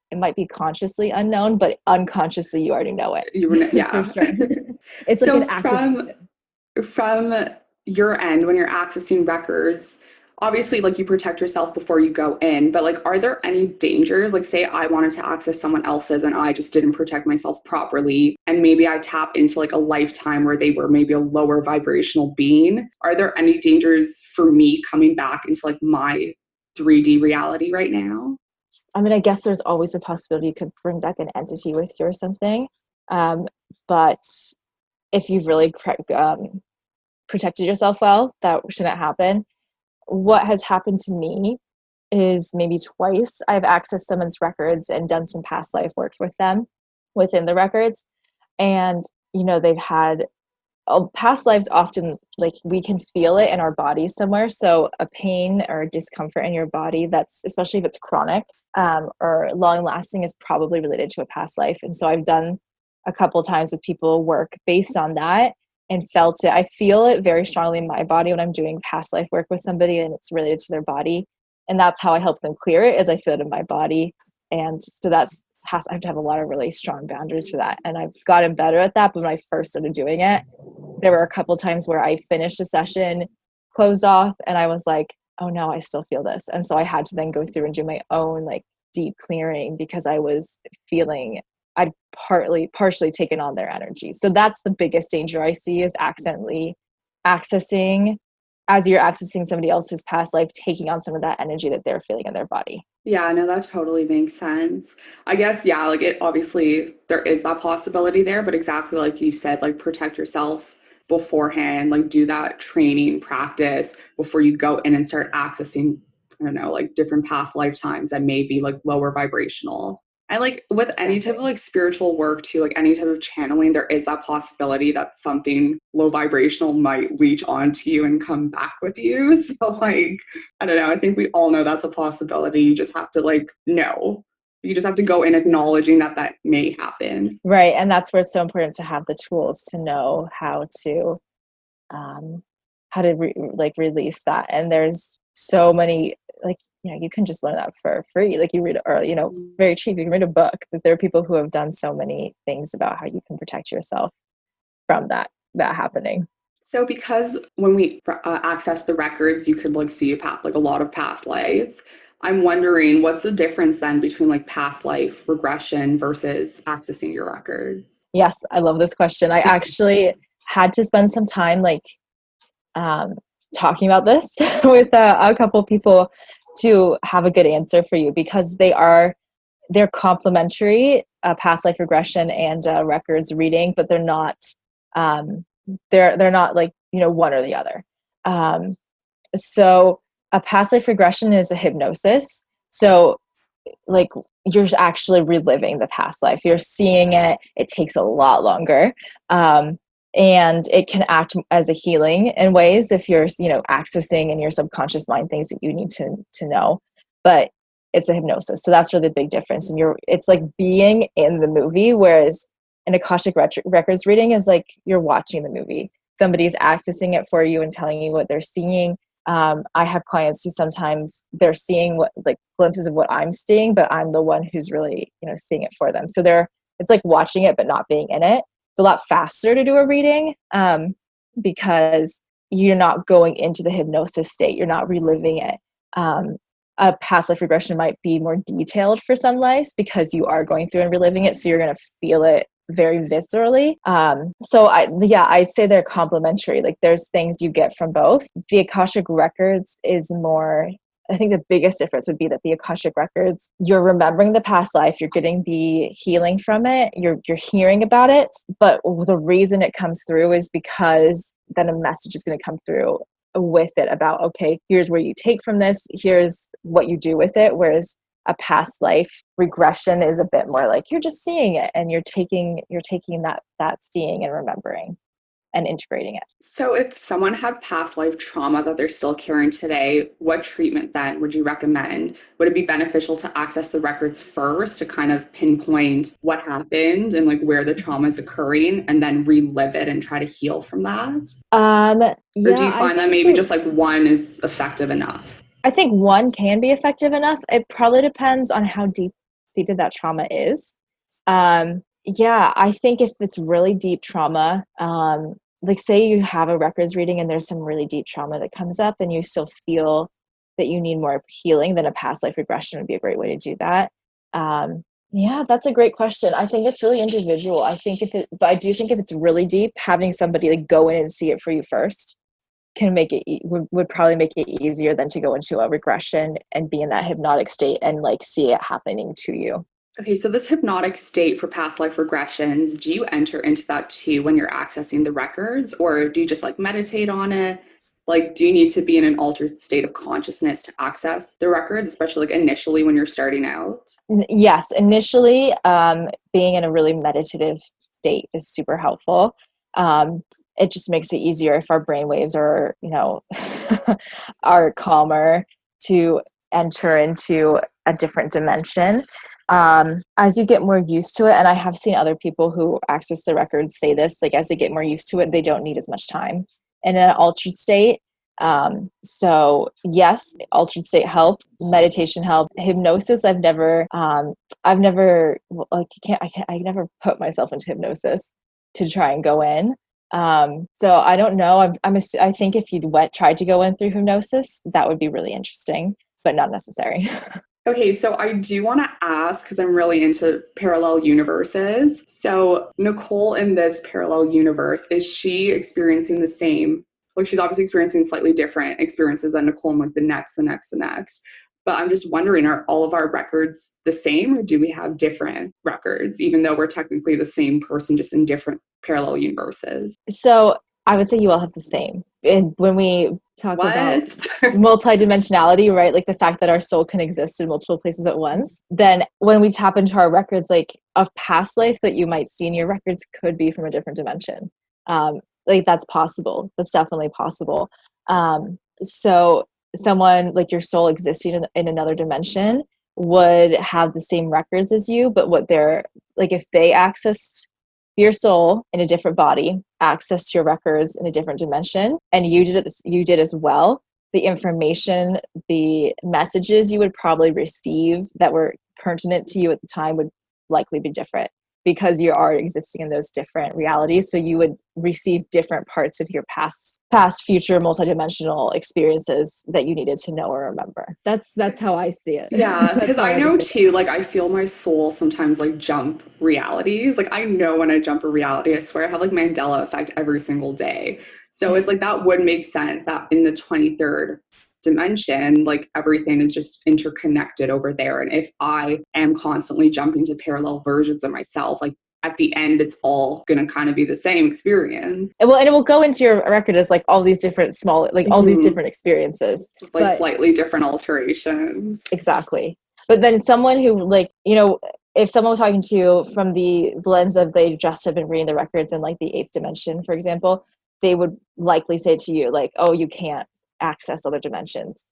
[SPEAKER 2] it might be consciously unknown, but unconsciously you already know it.
[SPEAKER 1] You were,
[SPEAKER 2] For
[SPEAKER 1] yeah.
[SPEAKER 2] sure. It's like
[SPEAKER 1] So
[SPEAKER 2] an
[SPEAKER 1] from
[SPEAKER 2] activation.
[SPEAKER 1] from your end when you're accessing records, obviously like you protect yourself before you go in, but like are there any dangers? Like say I wanted to access someone else's and I just didn't protect myself properly and maybe I tap into like a lifetime where they were maybe a lower vibrational being. Are there any dangers for me coming back into like my 3D reality right now?
[SPEAKER 2] I mean, I guess there's always a possibility you could bring back an entity with you or something. Um, but if you've really protected yourself well, that shouldn't happen. What has happened to me is maybe twice I've accessed someone's records and done some past life work with them within the records. And, they've had past lives often, like we can feel it in our body somewhere. So a pain or a discomfort in your body, that's especially if it's chronic or long lasting, is probably related to a past life. And so I've done a couple times with people work based on that and felt it. I feel it very strongly in my body when I'm doing past life work with somebody and it's related to their body. And that's how I help them clear it, is I feel it in my body. And so I have to have a lot of really strong boundaries for that. And I've gotten better at that. But when I first started doing it, there were a couple times where I finished a session, closed off, and I was like, oh no, I still feel this. And so I had to then go through and do my own like deep clearing because I was feeling I'd partially taken on their energy. So that's the biggest danger I see, is accidentally accessing, as you're accessing somebody else's past life, taking on some of that energy that they're feeling in their body.
[SPEAKER 1] Yeah, no, that totally makes sense. I guess, yeah, like it obviously there is that possibility there, but exactly like you said, like protect yourself beforehand, like do that training practice before you go in and start accessing I don't know, like different past lifetimes that may be like lower vibrational. And like with any type of like spiritual work too, like any type of channeling, there is that possibility that something low vibrational might reach onto you and come back with you. So like, I don't know, I think we all know that's a possibility. You just have to like know. You just have to go in acknowledging that that may happen.
[SPEAKER 2] Right. And that's where it's so important to have the tools to know how to release that. And there's so many, like, you know, you can just learn that for free. Like you read, or, you know, very cheap, you can read a book. But there are people who have done so many things about how you can protect yourself from that happening.
[SPEAKER 1] So because when we access the records, you could like see like a lot of past lives. I'm wondering what's the difference then between like past life regression versus accessing your records?
[SPEAKER 2] Yes, I love this question. I actually had to spend some time like talking about this with a couple people to have a good answer for you, because they're complementary, past life regression and records reading, but they're not they're not like, you know, one or the other. So a past life regression is a hypnosis. So like you're actually reliving the past life. You're seeing it. It takes a lot longer. And it can act as a healing in ways if you're, you know, accessing in your subconscious mind things that you need to know. But it's a hypnosis. So that's really the big difference. And it's like being in the movie, whereas an Akashic Records reading is like you're watching the movie. Somebody's accessing it for you and telling you what they're seeing. I have clients who sometimes they're seeing what like glimpses of what I'm seeing, but I'm the one who's really, you know, seeing it for them. So it's like watching it, but not being in it. It's a lot faster to do a reading because you're not going into the hypnosis state. You're not reliving it. A past life regression might be more detailed for some lives because you are going through and reliving it. So you're going to feel it very viscerally. I'd say they're complementary. Like there's things you get from both. The Akashic Records is more, I think the biggest difference would be that the Akashic Records, you're remembering the past life, you're getting the healing from it, you're hearing about it, but the reason it comes through is because then a message is going to come through with it about, okay, here's where you take from this, here's what you do with it. Whereas a past life regression is a bit more like you're just seeing it and you're taking that seeing and remembering and integrating it.
[SPEAKER 1] So if someone had past life trauma that they're still carrying today, what treatment then would you recommend? Would it be beneficial to access the records first to kind of pinpoint what happened and like where the trauma is occurring and then relive it and try to heal from that? Or do you find that maybe just like one is effective enough?
[SPEAKER 2] I think one can be effective enough. It probably depends on how deep-seated that trauma is. I think if it's really deep trauma, like say you have a records reading and there's some really deep trauma that comes up and you still feel that you need more healing, then a past life regression would be a great way to do that. That's a great question. I think it's really individual. But I do think if it's really deep, having somebody like go in and see it for you first can make it would probably make it easier than to go into a regression and be in that hypnotic state and like see it happening to you.
[SPEAKER 1] Okay, so this hypnotic state for past life regressions, do you enter into that too when you're accessing the records, or do you just like meditate on it? Like, do you need to be in an altered state of consciousness to access the records, especially like initially when you're starting out?
[SPEAKER 2] Yes, initially, being in a really meditative state is super helpful. It just makes it easier if our brain waves are, you know, are calmer to enter into a different dimension. As you get more used to it, and I have seen other people who access the records say this, like as they get more used to it, they don't need as much time in an altered state. So yes, altered state helps. Meditation helps. Hypnosis, I never put myself into hypnosis to try and go in. So I don't know. I think if you'd tried to go in through hypnosis, that would be really interesting, but not necessary.
[SPEAKER 1] Okay, so I do want to ask, because I'm really into parallel universes. So Nicole in this parallel universe, is she experiencing the same? Like she's obviously experiencing slightly different experiences than Nicole in like the next. But I'm just wondering, are all of our records the same, or do we have different records, even though we're technically the same person, just in different parallel universes?
[SPEAKER 2] So I would say you all have the same. And when we talk about
[SPEAKER 1] What?
[SPEAKER 2] multidimensionality, right? Like the fact that our soul can exist in multiple places at once, then when we tap into our records, like of past life that you might see in your records could be from a different dimension. Like that's possible. That's definitely possible. So someone like your soul existing in another dimension would have the same records as you, but what they're like, if they accessed your soul in a different body, access to your records in a different dimension, and you did as well, the information, the messages you would probably receive that were pertinent to you at the time would likely be different because you are existing in those different realities. So you would receive different parts of your past, future, multidimensional experiences that you needed to know or remember. That's how I see it.
[SPEAKER 1] Yeah, because I know too, like I feel my soul sometimes like jump realities. Like I know when I jump a reality, I swear I have like Mandela effect every single day. So it's like that would make sense that in the 23rd dimension, like everything is just interconnected over there. And if I am constantly jumping to parallel versions of myself, like at the end, it's all going to kind of be the same experience.
[SPEAKER 2] And it will go into your record as like all these different small, like all these different experiences.
[SPEAKER 1] Like slightly different alterations.
[SPEAKER 2] Exactly. But then someone who like, if someone was talking to you from the lens of they just have been reading the records in like the 8th dimension, for example, they would likely say to you like, oh, you can't access other dimensions.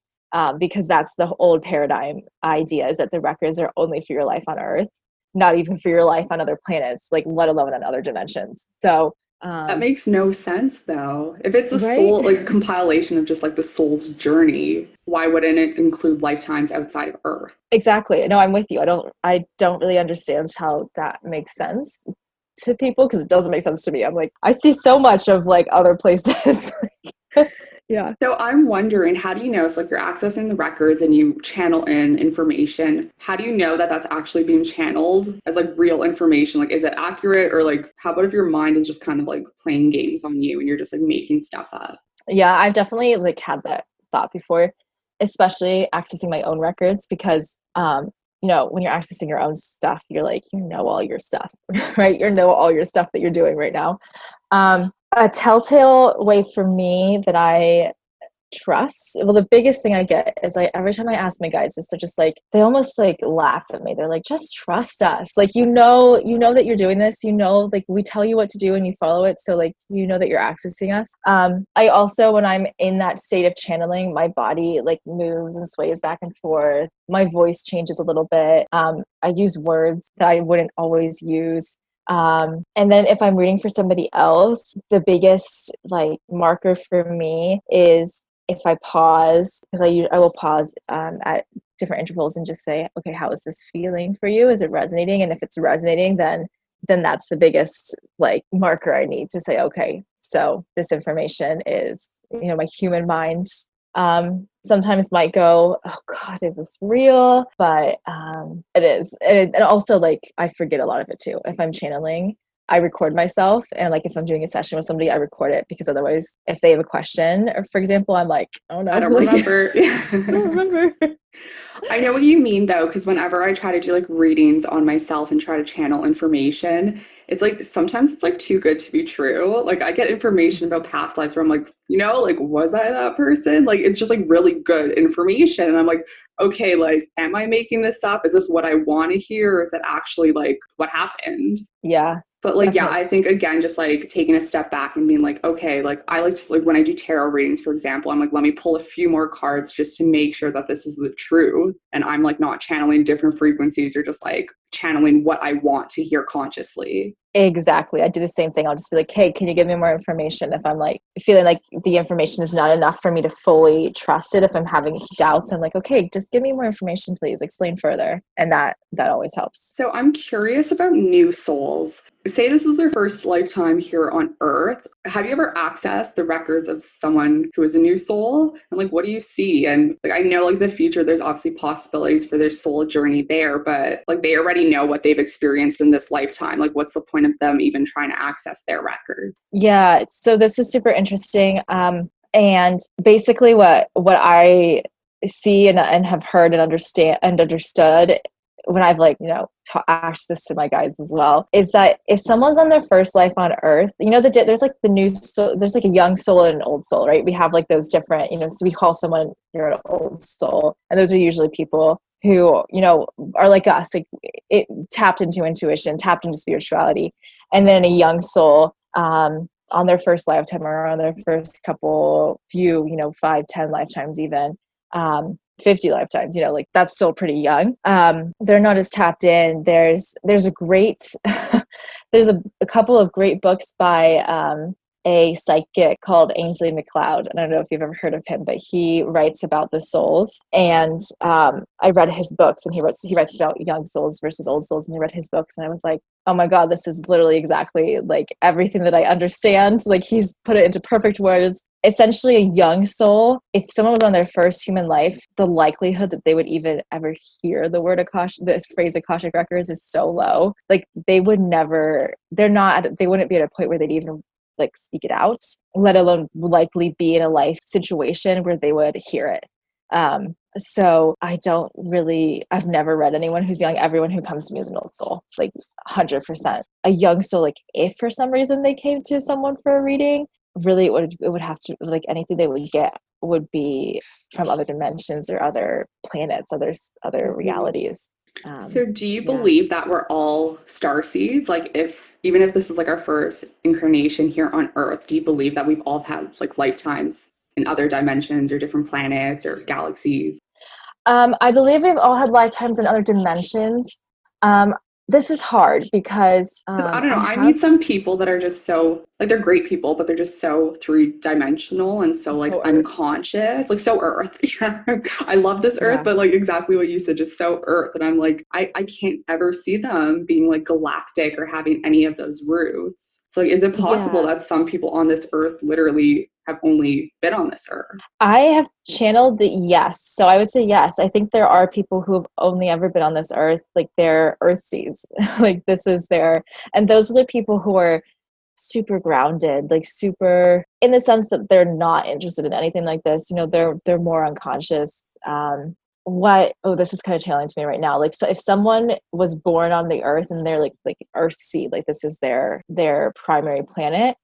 [SPEAKER 2] Because that's the old paradigm idea, is that the records are only for your life on Earth, not even for your life on other planets, like let alone on other dimensions. So
[SPEAKER 1] that makes no sense though. If it's a soul, like compilation of just like the soul's journey, why wouldn't it include lifetimes outside of Earth?
[SPEAKER 2] Exactly. No, I'm with you. I don't really understand how that makes sense to people, because it doesn't make sense to me. I'm like, I see so much of like other places. Yeah.
[SPEAKER 1] So I'm wondering, how do you know, it's like you're accessing the records and you channel in information. How do you know that that's actually being channeled as like real information? Like, is it accurate, or like, how about if your mind is just kind of like playing games on you and you're just like making stuff up?
[SPEAKER 2] Yeah, I've definitely like had that thought before, especially accessing my own records, because when you're accessing your own stuff, you're like, all your stuff, right? All your stuff that you're doing right now. A telltale way for me that I trust, well, the biggest thing I get is like every time I ask my guides this, they're just like, they almost like laugh at me. They're like, just trust us. Like, that you're doing this, like we tell you what to do and you follow it. So like, that you're accessing us. I also, when I'm in that state of channeling, my body like moves and sways back and forth. My voice changes a little bit. I use words that I wouldn't always use. And then if I'm reading for somebody else, the biggest like marker for me is if I pause, because I will pause at different intervals and just say, okay, how is this feeling for you? Is it resonating? And if it's resonating, then that's the biggest like marker I need to say, okay, so this information is, my human mind sometimes might go, oh God, is this real? But it is. And also like I forget a lot of it too. If I'm channeling, I record myself, and like if I'm doing a session with somebody, I record it, because otherwise if they have a question, or for example, I'm like, oh no,
[SPEAKER 1] I don't remember.
[SPEAKER 2] I don't remember.
[SPEAKER 1] I know what you mean though, because whenever I try to do like readings on myself and try to channel information, it's like sometimes it's like too good to be true. Like I get information about past lives where I'm like, like, was I that person? Like it's just like really good information. And I'm like, okay, like, am I making this up? Is this what I want to hear? Or is it actually like what happened?
[SPEAKER 2] Yeah.
[SPEAKER 1] But like, definitely. Yeah, I think again, just like taking a step back and being like, okay, like I like to, like when I do tarot readings, for example, I'm like, let me pull a few more cards just to make sure that this is the truth. And I'm like not channeling different frequencies, or just like channeling what I want to hear consciously.
[SPEAKER 2] Exactly. I do the same thing. I'll just be like, hey, can you give me more information? If I'm like feeling like the information is not enough for me to fully trust it, if I'm having doubts, I'm like, okay, just give me more information, please. Explain further. And that always helps.
[SPEAKER 1] So I'm curious about new souls. Say this is their first lifetime here on Earth. Have you ever accessed the records of someone who is a new soul? And like, what do you see? And like, I know like the future, there's obviously possibilities for their soul journey there, but like they already know what they've experienced in this lifetime. Like, what's the point of them even trying to access their records?
[SPEAKER 2] Yeah. So this is super interesting. And basically what I see and have heard and understood when I've like, asked this to my guys as well, is that if someone's on their first life on earth, there's like the new soul, there's like a young soul and an old soul, right? We have like those different, so we call someone you're an old soul. And those are usually people who, are like us, like it tapped into intuition, tapped into spirituality. And then a young soul, on their first lifetime or on their first few, 5, 10 lifetimes even, 50 lifetimes, like that's still pretty young. They're not as tapped in. There's a great, there's a couple of great books by a psychic called Ainsley MacLeod. I don't know if you've ever heard of him, but he writes about the souls. And I read his books, and he writes about young souls versus old souls. And I read his books, and I was like, oh my God, this is literally exactly like everything that I understand. Like he's put it into perfect words. Essentially, a young soul, if someone was on their first human life, the likelihood that they would even ever hear the phrase Akashic Records is so low. Like they would never, they wouldn't be at a point where they'd even like speak it out, let alone likely be in a life situation where they would hear it. So I've never read anyone who's young. Everyone who comes to me is an old soul, like 100%. A young soul, like if for some reason they came to someone for a reading, really it would have to, like anything they would get would be from other dimensions or other planets, other realities.
[SPEAKER 1] So do you believe that we're all star seeds? Like even if this is like our first incarnation here on Earth, do you believe that we've all had like lifetimes in other dimensions or different planets or galaxies?
[SPEAKER 2] I believe we've all had lifetimes in other dimensions. This is hard because
[SPEAKER 1] I don't know. I meet some people that are just so like they're great people, but they're just so three-dimensional and so like unconscious, like so Earth. Yeah, I love this Earth, but like exactly what you said, just so Earth. And I'm like, I can't ever see them being like galactic or having any of those roots. So like, is it possible that some people on this Earth literally have only been on this Earth?
[SPEAKER 2] I have channeled the yes. So I would say yes. I think there are people who have only ever been on this Earth, like they're Earth seeds. Like this is and those are the people who are super grounded, like super in the sense that they're not interested in anything like this. They're more unconscious. This is kind of channeling to me right now. Like, so if someone was born on the Earth and they're like Earth seed, like this is their primary planet,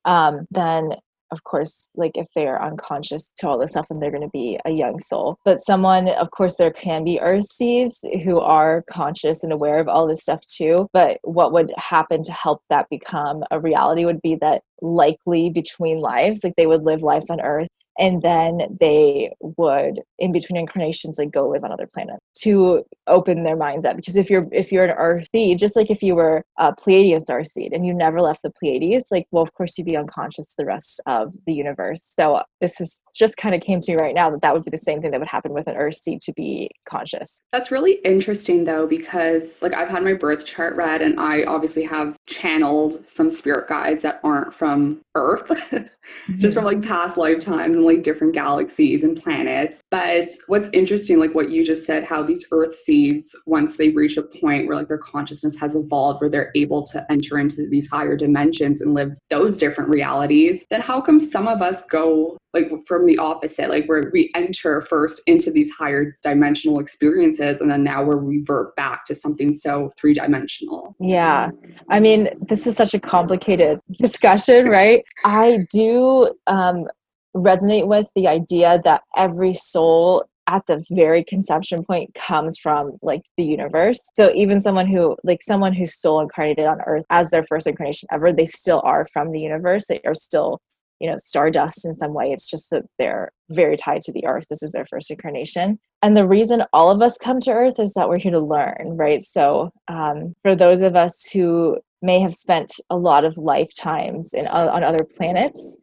[SPEAKER 2] then of course, like if they are unconscious to all this stuff, and they're going to be a young soul. But someone, of course, there can be Earth seeds who are conscious and aware of all this stuff too. But what would happen to help that become a reality would be that likely between lives, like they would live lives on Earth, and then they would, in between incarnations, like go live on other planets to open their minds up. Because if you're an Earth seed, just like if you were a Pleiadian star seed and you never left the Pleiades, like, well, of course you'd be unconscious the rest of the universe. So this is just kind of came to me right now that would be the same thing that would happen with an Earth seed to be conscious.
[SPEAKER 1] That's really interesting though, because like I've had my birth chart read and I obviously have channeled some spirit guides that aren't from Earth, just from like past lifetimes and like different galaxies and planets. But what's interesting, like what you just said, how these Earth seeds, once they reach a point where like their consciousness has evolved, where they're able to enter into these higher dimensions and live those different realities, then how come some of us go like from the opposite, like where we enter first into these higher dimensional experiences and then now we revert back to something so three-dimensional?
[SPEAKER 2] Yeah. I mean, this is such a complicated discussion, right? I do resonate with the idea that every soul at the very conception point comes from like the universe. So even someone who's soul incarnated on Earth as their first incarnation ever, they still are from the universe. They are still stardust in some way. It's just that they're very tied to the Earth. This is their first incarnation. And the reason all of us come to Earth is that we're here to learn, right? So for those of us who may have spent a lot of lifetimes on other planets,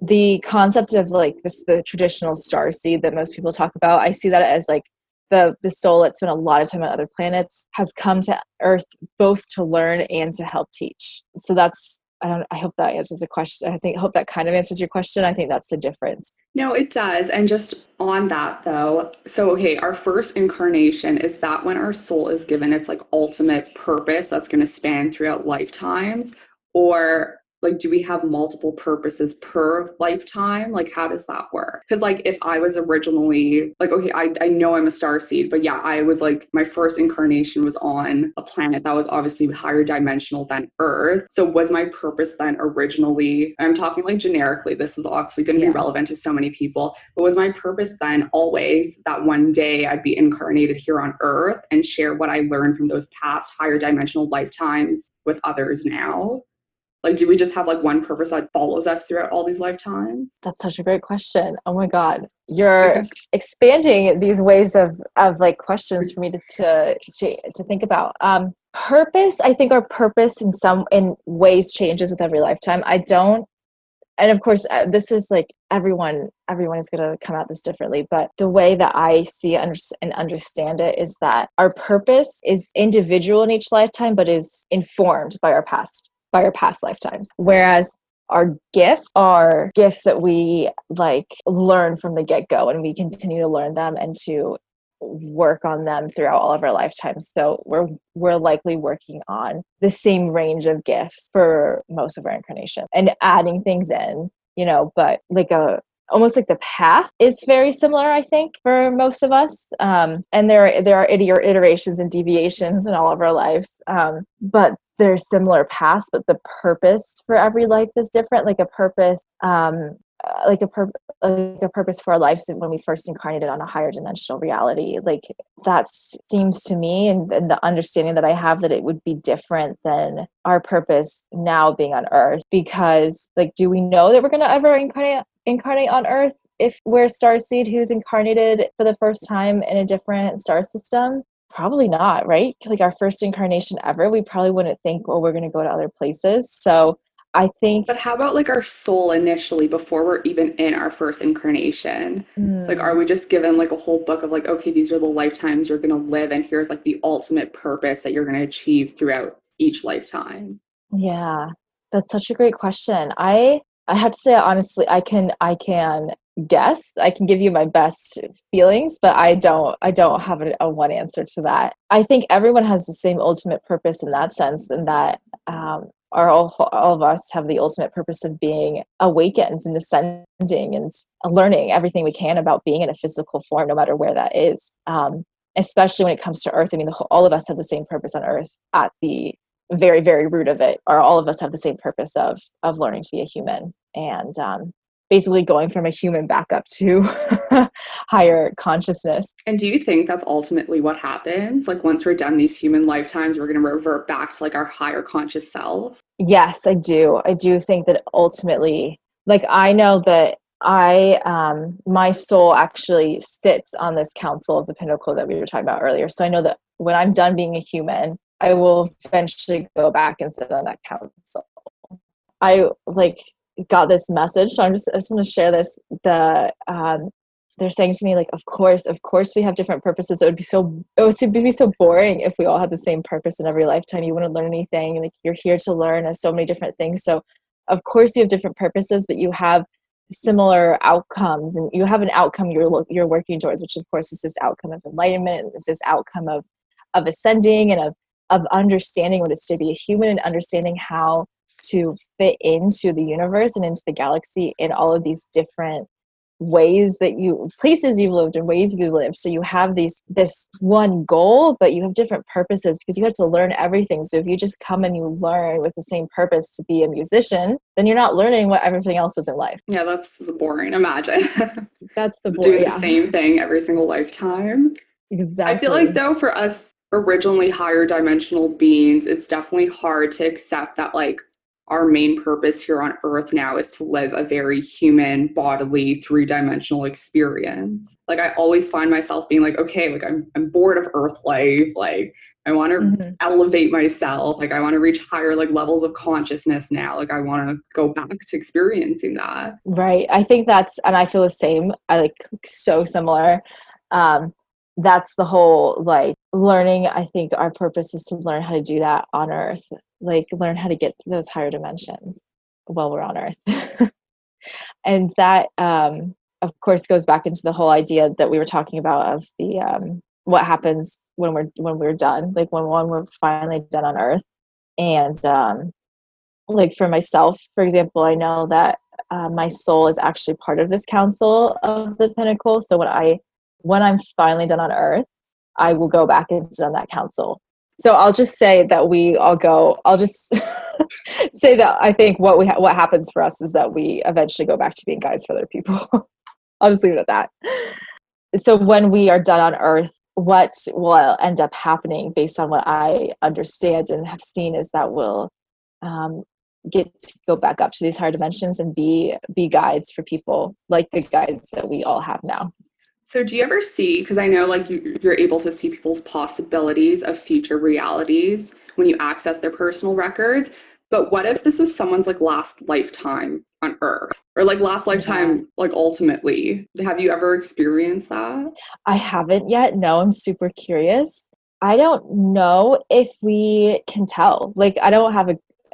[SPEAKER 2] the concept of like the traditional star seed that most people talk about, I see that as like the soul that spent a lot of time on other planets has come to Earth both to learn and to help teach. So that's, I hope that answers the question. Hope that kind of answers your question. I think that's the difference.
[SPEAKER 1] No, it does. And just on that though, so okay, our first incarnation, is that when our soul is given its like ultimate purpose that's going to span throughout lifetimes? Or Like, do we have multiple purposes per lifetime? Like, how does that work? Because, like, if I was originally, like, okay, I know I'm a star seed, but yeah, I was like, my first incarnation was on a planet that was obviously higher dimensional than Earth. So, was my purpose then originally, I'm talking like generically, this is obviously going to be relevant to so many people, but was my purpose then always that one day I'd be incarnated here on Earth and share what I learned from those past higher dimensional lifetimes with others now? Like, do we just have like one purpose that follows us throughout all these lifetimes?
[SPEAKER 2] That's such a great question. Oh my God. You're expanding these ways of like questions for me to think about. Purpose, I think our purpose in ways changes with every lifetime. I don't, and of course, this is like everyone is going to come at this differently, but the way that I see and understand it is that our purpose is individual in each lifetime, but is informed by our past lifetimes. Whereas our gifts are gifts that we like learn from the get-go, and we continue to learn them and to work on them throughout all of our lifetimes. So we're likely working on the same range of gifts for most of our incarnation and adding things in, but like almost like the path is very similar, I think, for most of us. And there are iterations and deviations in all of our lives. But there's similar paths, but the purpose for every life is different. Like a purpose, like a purpose for our lives when we first incarnated on a higher dimensional reality. Like that seems to me, and the understanding that I have, that it would be different than our purpose now being on Earth. Because like, do we know that we're going to ever incarnate on Earth if we're a starseed who's incarnated for the first time in a different star system? Probably not, right? Like our first incarnation ever, we probably wouldn't think, well, we're going to go to other places. So I think.
[SPEAKER 1] But how about like our soul initially before we're even in our first incarnation? Like, are we just given like a whole book of like, okay, these are the lifetimes you're going to live, and here's like the ultimate purpose that you're going to achieve throughout each lifetime?
[SPEAKER 2] Yeah, that's such a great question. I have to say, honestly, I can guess. I can give you my best feelings, but I don't have a one answer to that. I think everyone has the same ultimate purpose in that sense, and that all of us have the ultimate purpose of being awakened and ascending and learning everything we can about being in a physical form, no matter where that is. Especially when it comes to Earth. I mean, all of us have the same purpose on Earth at the very, very root of it. Or all of us have the same purpose of learning to be a human, and basically going from a human back up to higher consciousness.
[SPEAKER 1] And do you think that's ultimately what happens? Like, once we're done these human lifetimes, we're going to revert back to like our higher conscious self?
[SPEAKER 2] Yes, I do. I do think that ultimately, like, I know that my soul actually sits on this council of the pinnacle that we were talking about earlier. So I know that when I'm done being a human, I will eventually go back and sit on that council. I like got this message, so I just want to share this. They're saying to me, like, of course we have different purposes. It would be so boring if we all had the same purpose in every lifetime. You wouldn't learn anything. Like, you're here to learn so many different things. So of course you have different purposes, but you have similar outcomes, and you have an outcome you're working towards, which of course is this outcome of enlightenment, is this outcome of ascending, and of understanding what it's to be a human, and understanding how to fit into the universe and into the galaxy in all of these different places you've lived and ways you live. So you have this one goal, but you have different purposes because you have to learn everything. So if you just come and you learn with the same purpose to be a musician, then you're not learning what everything else is in life.
[SPEAKER 1] Yeah, that's the boring. Imagine.
[SPEAKER 2] That's the
[SPEAKER 1] Doing
[SPEAKER 2] boring.
[SPEAKER 1] the same thing every single lifetime.
[SPEAKER 2] Exactly.
[SPEAKER 1] I feel like, though, for us originally higher dimensional beings, it's definitely hard to accept that like our main purpose here on Earth now is to live a very human, bodily, three-dimensional experience. Like, I always find myself being like, okay, like I'm bored of Earth life. Like, I want to elevate myself. Like, I want to reach higher like levels of consciousness now. Like, I want to go back to experiencing that.
[SPEAKER 2] Right. I think and I feel the same. I like so similar. That's the whole like learning. I think our purpose is to learn how to do that on Earth, like learn how to get to those higher dimensions while we're on Earth. And that, of course, goes back into the whole idea that we were talking about of the what happens when we're done, like when we're finally done on Earth. And like for myself, for example, I know that my soul is actually part of this council of the pinnacle. So when I'm finally done on Earth, I will go back and sit on that council. So I'll just say that we all go. I'll just say that I think what happens for us is that we eventually go back to being guides for other people. I'll just leave it at that. So when we are done on Earth, what will end up happening, based on what I understand and have seen, is that we'll um, get to go back up to these higher dimensions and be guides for people, like the guides that we all have now.
[SPEAKER 1] So do you ever see, because I know like you're able to see people's possibilities of future realities when you access their personal records, but what if this is someone's like last lifetime on Earth, or like last lifetime, like ultimately? Have you ever experienced that?
[SPEAKER 2] I haven't yet. No, I'm super curious. I don't know if we can tell. Like, I don't have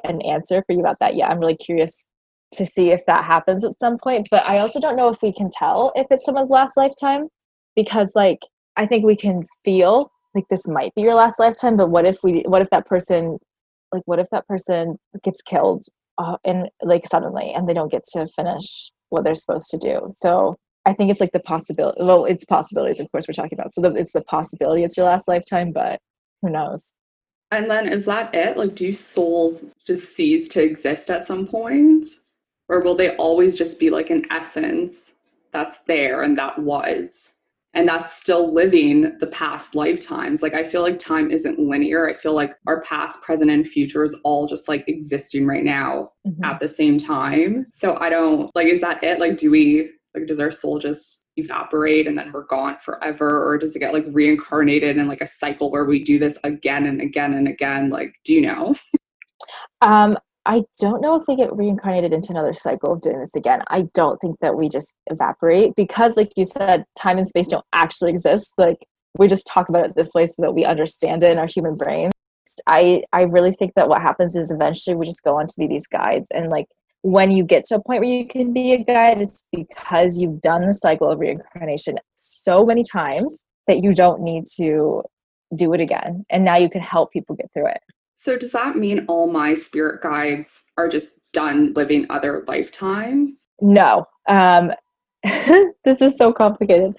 [SPEAKER 2] an answer for you about that yet. I'm really curious to see if that happens at some point, but I also don't know if we can tell if it's someone's last lifetime, because like I think we can feel like this might be your last lifetime, but what if that person gets killed and like suddenly, and they don't get to finish what they're supposed to do. So I think it's like the possibility. Well, it's possibilities, of course, we're talking about. So it's the possibility it's your last lifetime, but who knows?
[SPEAKER 1] And then is that it? Like, do souls just cease to exist at some point? Or will they always just be like an essence that's there and that was? And that's still living the past lifetimes. Like, I feel like time isn't linear. I feel like our past, present, and future is all just like existing right now at the same time. So I don't like, is that it? Like, does our soul just evaporate and then we're gone forever? Or does it get like reincarnated in like a cycle where we do this again and again and again? Like, do you know?
[SPEAKER 2] I don't know if we get reincarnated into another cycle of doing this again. I don't think that we just evaporate, because like you said, time and space don't actually exist. Like, we just talk about it this way so that we understand it in our human brain. I really think that what happens is eventually we just go on to be these guides, and like when you get to a point where you can be a guide, it's because you've done the cycle of reincarnation so many times that you don't need to do it again, and now you can help people get through it.
[SPEAKER 1] So does that mean all my spirit guides are just done living other lifetimes?
[SPEAKER 2] No. This is so complicated.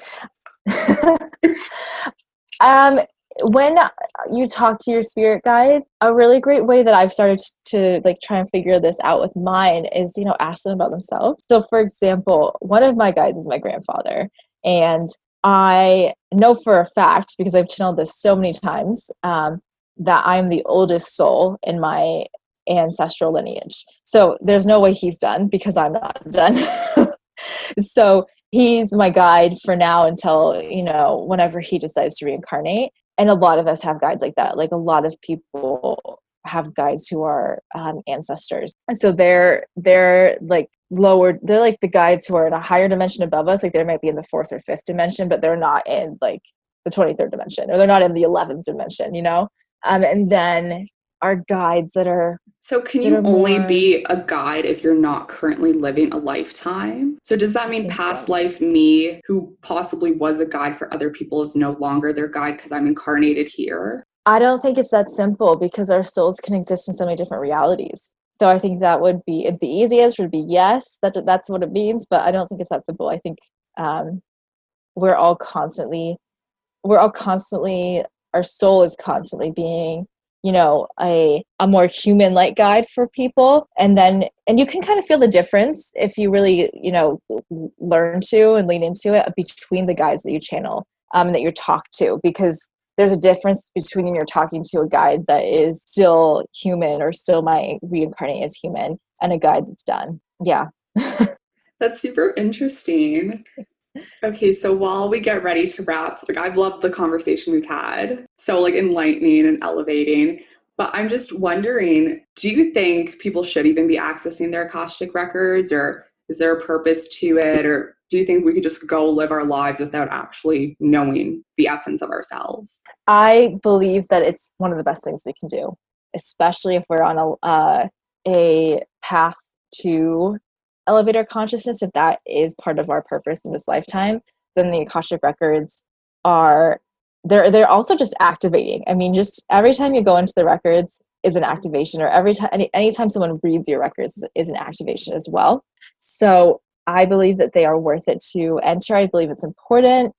[SPEAKER 2] um, when you talk to your spirit guide, a really great way that I've started to like try and figure this out with mine is, ask them about themselves. So for example, one of my guides is my grandfather, and I know for a fact, because I've channeled this so many times, that I'm the oldest soul in my ancestral lineage. So there's no way he's done, because I'm not done. So he's my guide for now until, whenever he decides to reincarnate. And a lot of us have guides like that. Like, a lot of people have guides who are ancestors. And so they're like lower, they're like the guides who are in a higher dimension above us. Like, they might be in the 4th or 5th dimension, but they're not in like the 23rd dimension, or they're not in the 11th dimension, and then our guides that are.
[SPEAKER 1] So can you only be a guide if you're not currently living a lifetime? So does that mean past life me, who possibly was a guide for other people, is no longer their guide because I'm incarnated here?
[SPEAKER 2] I don't think it's that simple, because our souls can exist in so many different realities. So I think that would be, the easy answer would be yes, that's what it means, but I don't think it's that simple. I think we're all constantly, our soul is constantly being, a more human-like guide for people. And you can kind of feel the difference if you really, learn to and lean into it, between the guides that you channel, that you're talked to, because there's a difference between when you're talking to a guide that is still human, or still might reincarnate as human, and a guide that's done. Yeah.
[SPEAKER 1] That's super interesting. Okay, so while we get ready to wrap, like, I've loved the conversation we've had. So like enlightening and elevating. But I'm just wondering, do you think people should even be accessing their Akashic records, or is there a purpose to it? Or do you think we could just go live our lives without actually knowing the essence of ourselves?
[SPEAKER 2] I believe that it's one of the best things we can do, especially if we're on a path to elevate our consciousness. If that is part of our purpose in this lifetime, then the Akashic records are they're also just activating. I mean, just every time you go into the records, is an activation, or anytime someone reads your records is an activation as well. So I believe that they are worth it to enter. I believe it's important.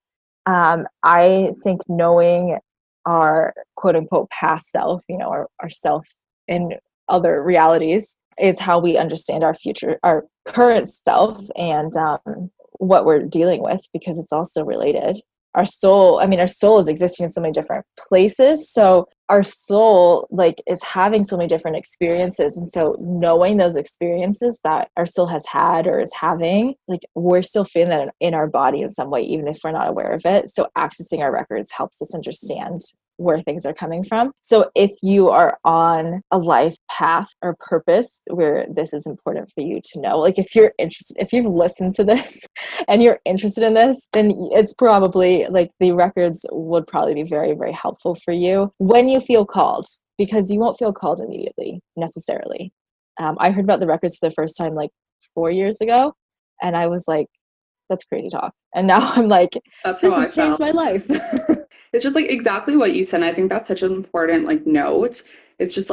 [SPEAKER 2] I think knowing our quote unquote past self, our self in other realities, is how we understand our current self, and what we're dealing with, because it's also related. Our soul is existing in so many different places. So our soul is having so many different experiences. And so knowing those experiences that our soul has had or is having, we're still feeling that in our body in some way, even if we're not aware of it. So accessing our records helps us understand where things are coming from. So if you are on a life path or purpose where this is important for you to know, if you're interested, if you've listened to this and you're interested in this, then it's probably the records would probably be very, very helpful for you when you feel called, because you won't feel called immediately necessarily. I heard about the records for the first time 4 years ago, and I was like, that's crazy talk. And now I'm like,
[SPEAKER 1] that's
[SPEAKER 2] this
[SPEAKER 1] how
[SPEAKER 2] has changed my life.
[SPEAKER 1] It's just exactly what you said. I think that's such an important note. It's just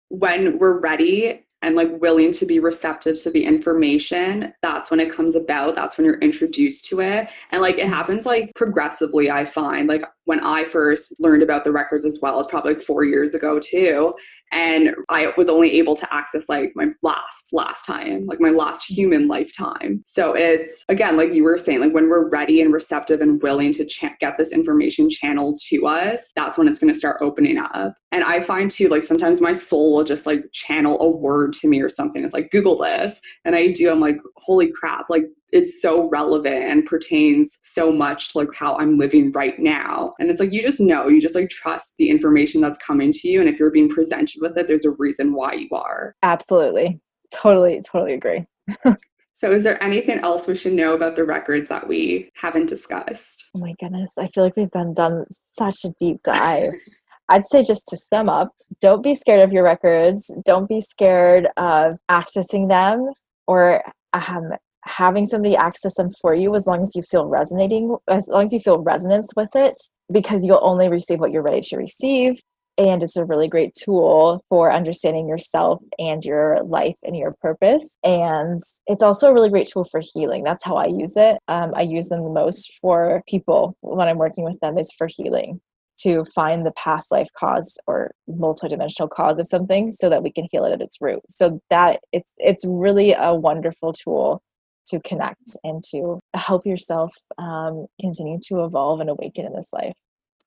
[SPEAKER 1] when we're ready and willing to be receptive to the information, that's when it comes about. That's when you're introduced to it. And it happens progressively, I find. When I first learned about the records as well, it's probably 4 years ago too. And I was only able to access my last time, my last human lifetime. So it's, again, like you were saying, when we're ready and receptive and willing to get this information channeled to us, that's when it's going to start opening up. And I find too, sometimes my soul will just channel a word to me or something. It's Google this. And I'm like, holy crap, it's so relevant and pertains so much to how I'm living right now. And it's you just trust the information that's coming to you. And if you're being presented with it, there's a reason why you are.
[SPEAKER 2] Absolutely. Totally agree.
[SPEAKER 1] So is there anything else we should know about the records that we haven't discussed?
[SPEAKER 2] Oh my goodness. I feel like we've done such a deep dive. I'd say, just to sum up, don't be scared of your records. Don't be scared of accessing them or having somebody access them for you, as long as you feel resonance with it, because you'll only receive what you're ready to receive. And it's a really great tool for understanding yourself and your life and your purpose. And it's also a really great tool for healing. That's how I use it. I use them the most for people when I'm working with them, is for healing, to find the past life cause or multidimensional cause of something so that we can heal it at its root. So that it's really a wonderful tool to connect and to help yourself continue to evolve and awaken in this life.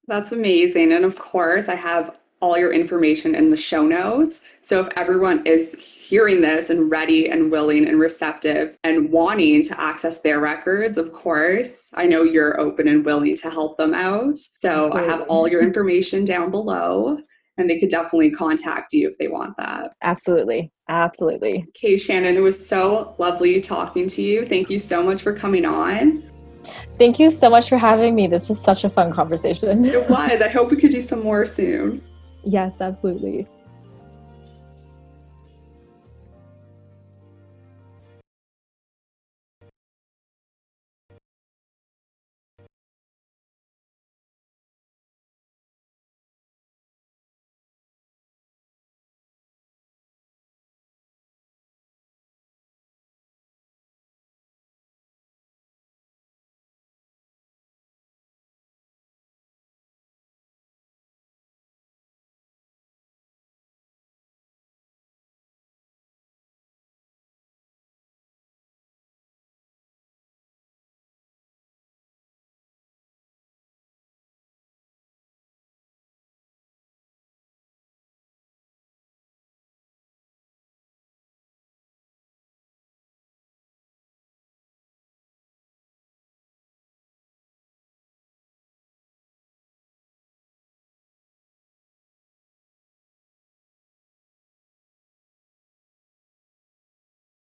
[SPEAKER 1] That's amazing. And of course, I have all your information in the show notes. So if everyone is hearing this and ready and willing and receptive and wanting to access their records, of course, I know you're open and willing to help them out. So Absolutely. I have all your information down below, and they could definitely contact you if they want that.
[SPEAKER 2] Absolutely.
[SPEAKER 1] Okay, Shannon, it was so lovely talking to you. Thank you so much for coming on.
[SPEAKER 2] Thank you so much for having me. This was such a fun conversation.
[SPEAKER 1] It was. I hope we could do some more soon.
[SPEAKER 2] Yes, absolutely.